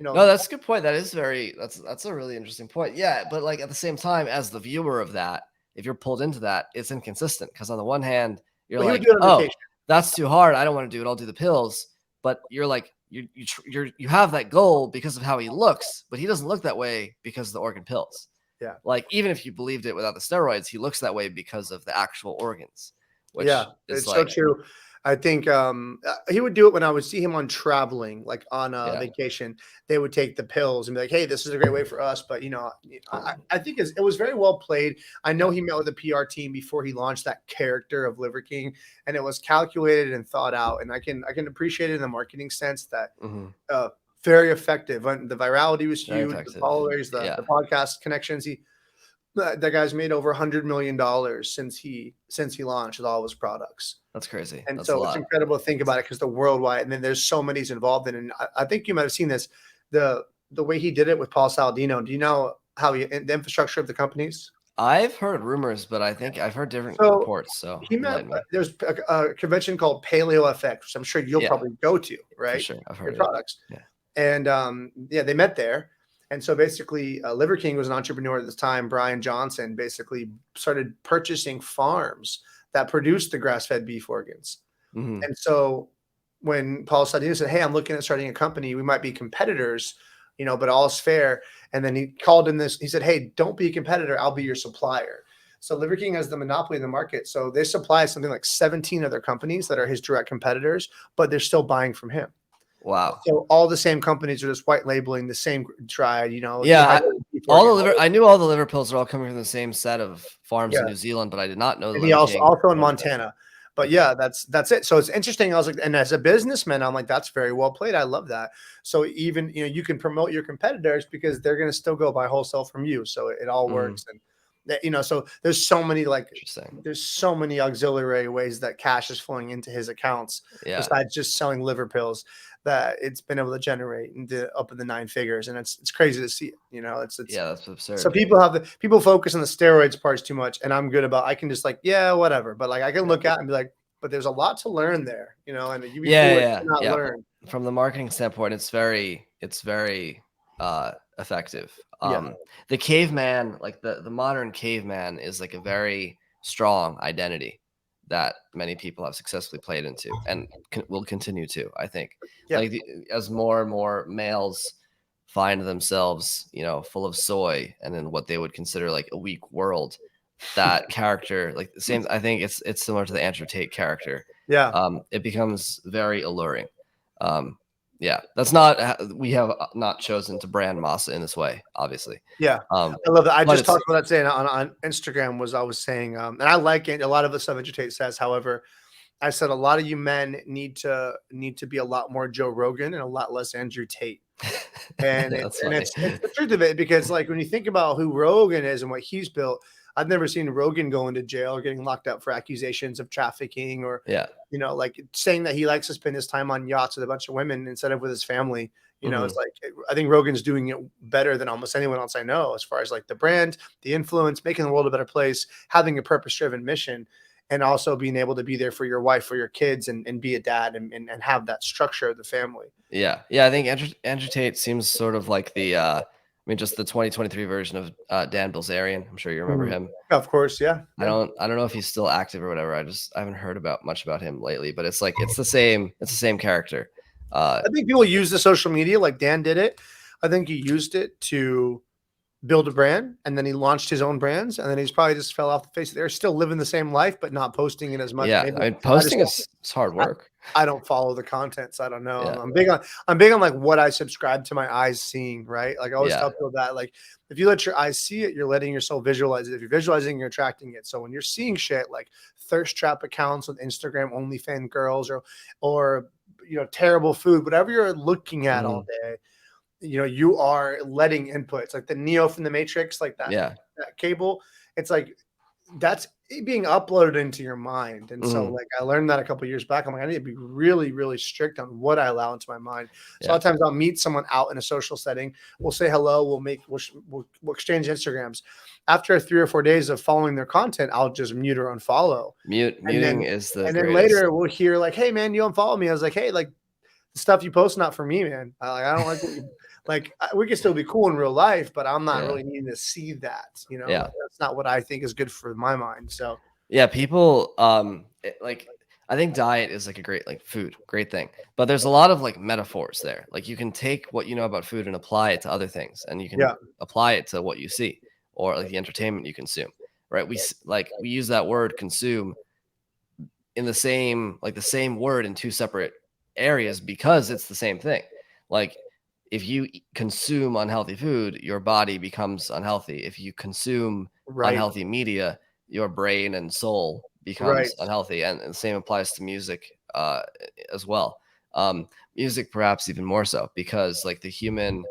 no, that's a good point. That is that's a really interesting point. Yeah, but like at the same time, as the viewer of that, if you're pulled into that, it's inconsistent, because on the one hand, you're like, oh, that's too hard, I don't want to do it, I'll do the pills. But you're like, you have that goal because of how he looks, but he doesn't look that way because of the organ pills. Yeah. Like even if you believed it without the steroids, he looks that way because of the actual organs. Which it's like, so true. I think he would do it when I would see him on traveling, like on a Yeah. vacation. They would take the pills and be like, "Hey, this is a great way for us." But I think it was very well played. I know Yeah. he met with the PR team before he launched that character of Liver King, and it was calculated and thought out. And I can appreciate it in the marketing sense that Hmm. uh, very effective. When the virality was Very huge, the effective. followers, the Yeah. podcast connections. That guy's made over $100 million since he launched with all of his products. That's crazy. And That's a so it's lot. incredible to think about it because the worldwide, and then there's so many he's involved in. And I think you might have seen this, the way he did it with Paul Saladino. Do you know how the infrastructure of the companies? I've heard rumors, but I think I've heard different So reports. So he met. enlighten me. There's a convention called Paleo FX, which I'm sure you'll Yeah, probably go to, for right? sure. I've Your heard it. products, Yeah. and yeah, they met there. And so basically, Liver King was an entrepreneur at the time. Brian Johnson basically started purchasing farms that produced the grass-fed beef organs. Hmm. And so when Paul Saladino said, "Hey, I'm looking at starting a company. We might be competitors, but all's fair." And then he called in this. He said, "Hey, don't be a competitor. I'll be your supplier." So Liver King has the monopoly in the market. So they supply something like 17 other companies that are his direct competitors, but they're still buying from him. Wow. So all the same companies are just white labeling the same tried, Yeah. dehydrated beef All the organ. liver. I knew all the liver pills are all coming from the same set of farms in Yeah. New Zealand, but I did not know the And he Liver also King also in was there. Montana. But Okay. yeah, that's it. So it's interesting. I was like, and as a businessman, I'm like, that's very well played. I love that. So even you can promote your competitors because they're going to still go buy wholesale from you. So it all Mm, works. And so there's so many interesting. there's so many auxiliary ways that cash is flowing into his accounts Yeah. besides just selling liver pills that it's been able to generate into up in the nine figures. And it's crazy to see it. It's Yeah. That's so absurd. people focus on the steroids parts too much, and I'm good about I can just like, yeah, whatever. But like I can Yeah. look at it and be like, but there's a lot to learn there, and you'd be Yeah. foolish Yeah. to not Yeah. learn. From the marketing standpoint, it's very effective. Yeah. The caveman, like the modern caveman, is like a very strong identity that many people have successfully played into and will continue to. I think, Yeah. like as more and more males find themselves, full of soy and in what they would consider like a weak world, that character, like the same. I think it's similar to the Andrew Tate character. Yeah. It becomes very alluring. Um, yeah, that's not we have not chosen to brand Masa in this way, obviously. Yeah. Um, I love that. I but just it's talked about that today on Instagram. I was saying, and I like it. A lot of the stuff Educate says, however, I said a lot of you men need to be a lot more Joe Rogan and a lot less Andrew Tate. And that's funny. it's the truth of it because like when you think about who Rogan is and what he's built, I've never seen Rogan go into jail or getting locked up for accusations of trafficking or Yeah. like saying that he likes to spend his time on yachts with a bunch of women instead of with his family. It's Hmm. like I think Rogan's doing it better than almost anyone else I know as far as like the brand, the influence, making the world a better place, having a purpose-driven mission, and also being able to be there for your wife, for your kids, and be a dad and have that structure of the family. Yeah. Yeah. I think Andrew Tate seems sort of like just the 2023 version of Dan Bilzerian. I'm sure you remember Mhm. him. Of course, yeah, I yeah. don't know if he's still active or whatever. I haven't heard about much about him lately, but it's like it's the same character. I think people use the social media like Dan did it. I think he used it to build a brand, and then he launched his own brands, and then he's probably just fell off the face of the earth, still living the same life, but not posting it as much. Yeah, Maybe I mean, I just posting is hard work. I don't follow the content, so I don't know. Yeah, I'm big on like what I subscribe to my eyes seeing, right? Like I always yeah, tell people that like if you let your eyes see it, you're letting yourself visualize it. If you're visualizing, you're attracting it. So when you're seeing shit like thirst trap accounts with Instagram OnlyFans girls or terrible food, whatever you're looking at all mhm, day, you are letting inputs like the Neo from the Matrix, like that yeah, that cable. It's like that's being uploaded into your mind. And so mhm, like I learned that a couple of years back. I'm like, I need to be really, really strict on what I allow into my mind. So a yeah, lot of times I'll meet someone out in a social setting. We'll say hello. We'll exchange Instagrams. After 3 or 4 days of following their content, I'll just mute or unfollow. And muting then is the and then greatest. later we'll hear like, hey man, you unfollow me. I was like, hey, like the stuff you post not for me, man. I don't like what you like. We can still be cool in real life, but I'm not Yeah, really needing to see that. yeah, Like that's not what I think is good for my mind. So yeah. People, like, I think diet is like a great like food, great thing, but there's a lot of like metaphors there. Like you can take what you know about food and apply it to other things, and you can yeah, apply it to what you see or like the entertainment you consume. Right? We use that word consume in the same word in two separate areas because it's the same thing. Like if you consume unhealthy food, your body becomes unhealthy. If you consume Right. unhealthy media, your brain and soul Right. becomes unhealthy. And the same applies to music as well. Music perhaps even more so because like the human,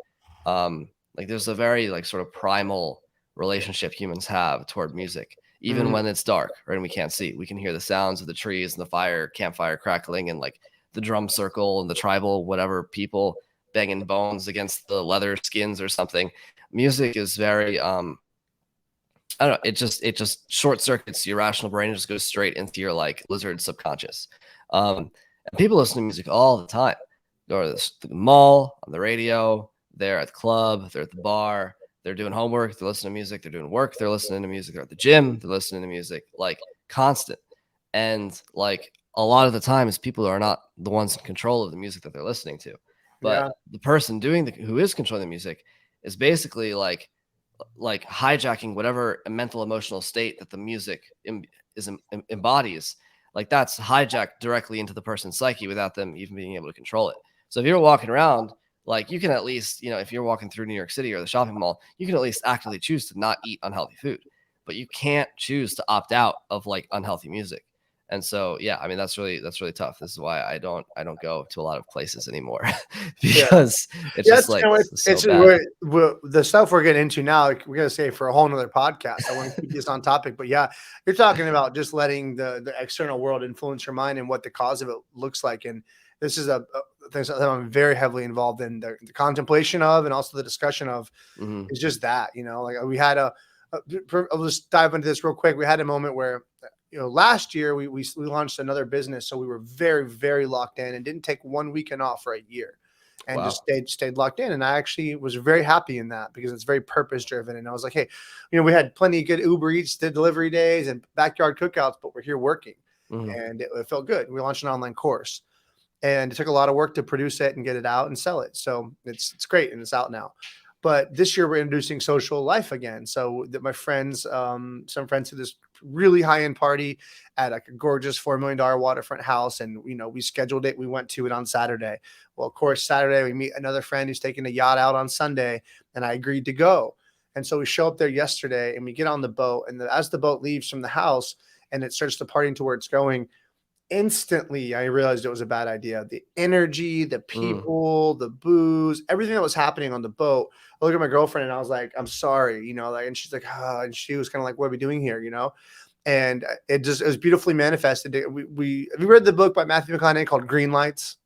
like there's a very like sort of primal relationship humans have toward music. Even Mm, when it's dark, right, and we can't see, we can hear the sounds of the trees and the campfire crackling, and like the drum circle and the tribal whatever people banging bones against the leather skins or something. Music is very I don't know, it just short circuits your rational brain and just goes straight into your like lizard subconscious. And people listen to music all the time. They're at the mall, on the radio, they're at the club, they're at the bar, they're doing homework, they're listening to music, they're doing work, they're listening to music, they're at the gym, they're listening to music, like constant. And like a lot of the times people are not the ones in control of the music that they're listening to. But yeah. the person doing who is controlling the music is basically like hijacking whatever mental emotional state that the music embodies. Like that's hijacked directly into the person's psyche without them even being able to control it. So if you're walking around, like you can at least, if you're walking through New York City or the shopping mall, you can at least actively choose to not eat unhealthy food, but you can't choose to opt out of like unhealthy music. And so, yeah, I mean, that's really tough. This is why I don't go to a lot of places anymore Yeah. because it's Yeah, just it's, like you know, so bad. the stuff we're getting into now. Like, we got to say for a whole nother podcast. I want to keep this on topic, but yeah, you're talking about just letting the external world influence your mind and what the cause of it looks like. And this is a thing that I'm very heavily involved in the contemplation of, and also the discussion of. Hmm. Is just that, like we had I'll just dive into this real quick. We had a moment where, last year we launched another business, so we were very, very locked in and didn't take one weekend off for a year, and just Wow. stayed locked in. And I actually was very happy in that because it's very purpose driven. And I was like, hey, we had plenty of good Uber Eats delivery days and backyard cookouts, but we're here working, Hmm. and it felt good. We launched an online course, and it took a lot of work to produce it and get it out and sell it. So it's great and it's out now. But this year we're introducing social life again. So that my friends, some friends to this really high end party at like a gorgeous $4 million waterfront house, and we scheduled it. We went to it on Saturday. Well, of course, Saturday we meet another friend who's taking a yacht out on Sunday, and I agreed to go. And so we show up there yesterday, and we get on the boat, and as the boat leaves from the house and it starts departing to where it's going, instantly I realized it was a bad idea. The energy, the Mm. people, the booze, everything that was happening on the boat. I looked at my girlfriend and I was like, I'm sorry, like, and she's like, and she was kind of like, what are we doing here? And it was beautifully manifested. We have you read the book by Matthew McConaughey called Green Lights?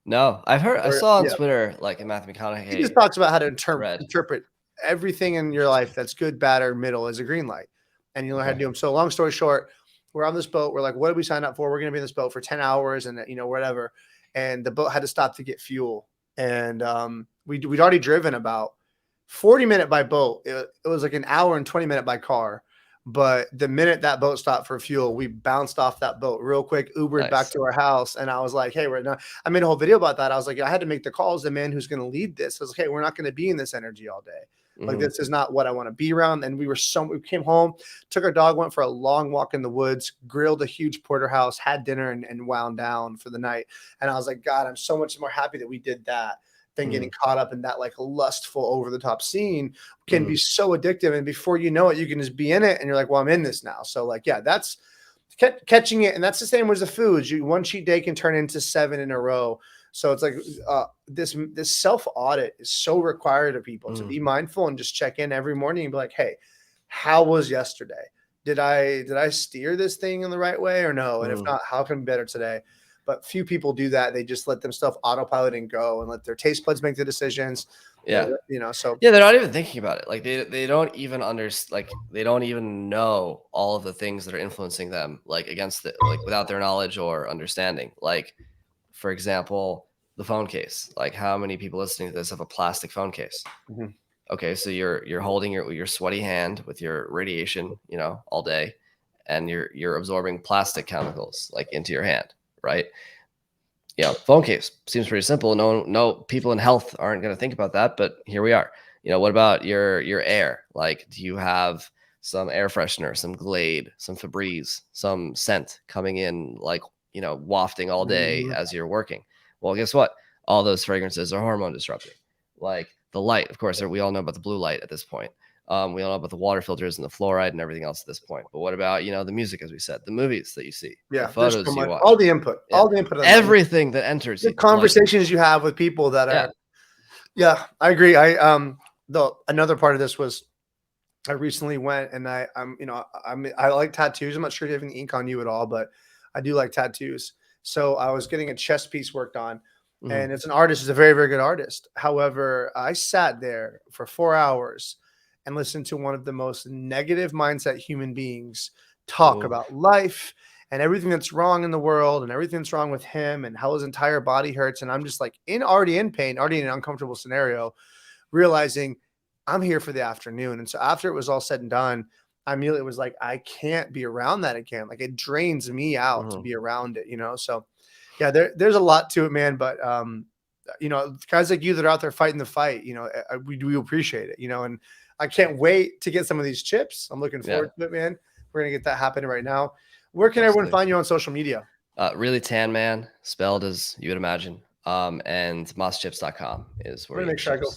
No, I Or saw on yeah, Twitter like a Matthew he just McConaughey talks about how to thread. interpret everything in your life that's good, bad, or middle as a green light, and you learn how to Okay. do them. So, long story short, we're on this boat. We're like, what did we sign up for? We're going to be in this boat for 10 hours, and whatever. And the boat had to stop to get fuel, and we'd already driven about 40 minute by boat. It was like an hour and 20 minute by car. But the minute that boat stopped for fuel, we bounced off that boat real quick, Ubered back Nice. to our house. And I was like, hey, we're not. I made a whole video about that. I was like, I had to make the calls. The man who's going to lead this. I was like, hey, we're not going to be in this energy all day. Like, Hmm. this is not what I want to be around. And we came home, took our dog, went for a long walk in the woods, grilled a huge porterhouse, had dinner, and wound down for the night. And I was like, God, I'm so much more happy that we did that than getting Hmm. caught up in that like lustful over the top scene can be Hmm. so addictive. And before you know it, you can just be in it and you're like, well, I'm in this now. So like, yeah, that's catching it. And that's the same with the foods. One cheat day can turn into 7 in a row. So it's like this self audit is so required of people to Hmm. be mindful and just check in every morning and be like, hey, how was yesterday? Did I steer this thing in the right way or no? And if Hmm. not, how can I be better today? But few people do that. They just let themselves autopilot and go and let their taste buds make the decisions. Yeah. So Yeah, they're not even thinking about it. Like they don't even like they don't even know all of the things that are influencing them, like against it, like without their knowledge or understanding. Like, for example, the phone case. Like, how many people listening to this have a plastic phone case? mhm. Okay, so you're holding your sweaty hand with your radiation, all day, and you're absorbing plastic chemicals like into your hand, right? Phone case seems pretty simple. No people in health aren't going to think about that, but here we are. What about your air? Like, do you have some air freshener, some Glade, some Febreze, some scent coming in, like, wafting all day as you're working. Well, guess what? All those fragrances are hormone disrupting. Like the light, of course, we all know about the blue light at this point. We all know about the water filters and the fluoride and everything else at this point. But what about, the music, as we said, the movies that you see, the photos you watch, all the input, everything that enters the conversations you have with people that are. Yeah, I agree. Another part of this was I recently went and I like tattoos. I'm not sure if you have any ink on you at all, but I do like tattoos. So I was getting a chest piece worked on, and it's an artist. It's a very, very good artist. However, I sat there for 4 hours and listened to one of the most negative mindset human beings talk about life and everything that's wrong in the world and everything that's wrong with him and how his entire body hurts. And I'm just like already in pain, already in an uncomfortable scenario, realizing I'm here for the afternoon. And so after it was all said and done, I immediately was like, I can't be around that again. Like, it drains me out to be around it, So yeah, there's a lot to it, man. But, guys like you that are out there fighting the fight, we appreciate it, and I can't wait to get some of these chips. I'm looking forward to it, man. We're going to get that happening right now. Where can everyone find you on social media? Really Tan Man, spelled as you would imagine. And masachips.com is where I'm going to make sure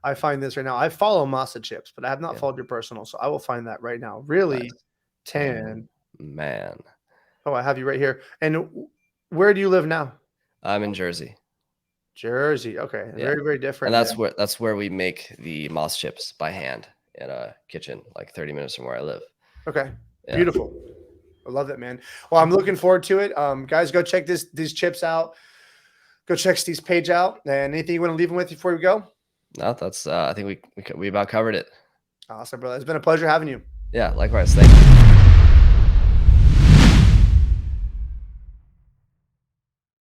I find this right now. I follow Masa Chips, but I have not followed your personal, so I will find that right now. Really Tan Man. Oh, I have you right here. And where do you live now? I'm in Jersey. Jersey. Okay. Yeah. Very, very different. And that's where we make the Masa Chips by hand in a kitchen, like 30 minutes from where I live. Okay. Yeah. Beautiful. I love that, man. Well, I'm looking forward to it. Guys, go check these chips out. Go check Steve's page out. And anything you want to leave them with before we go? No, that's I think we about covered it. Awesome, brother. It's been a pleasure having you. Yeah, likewise. Thank you.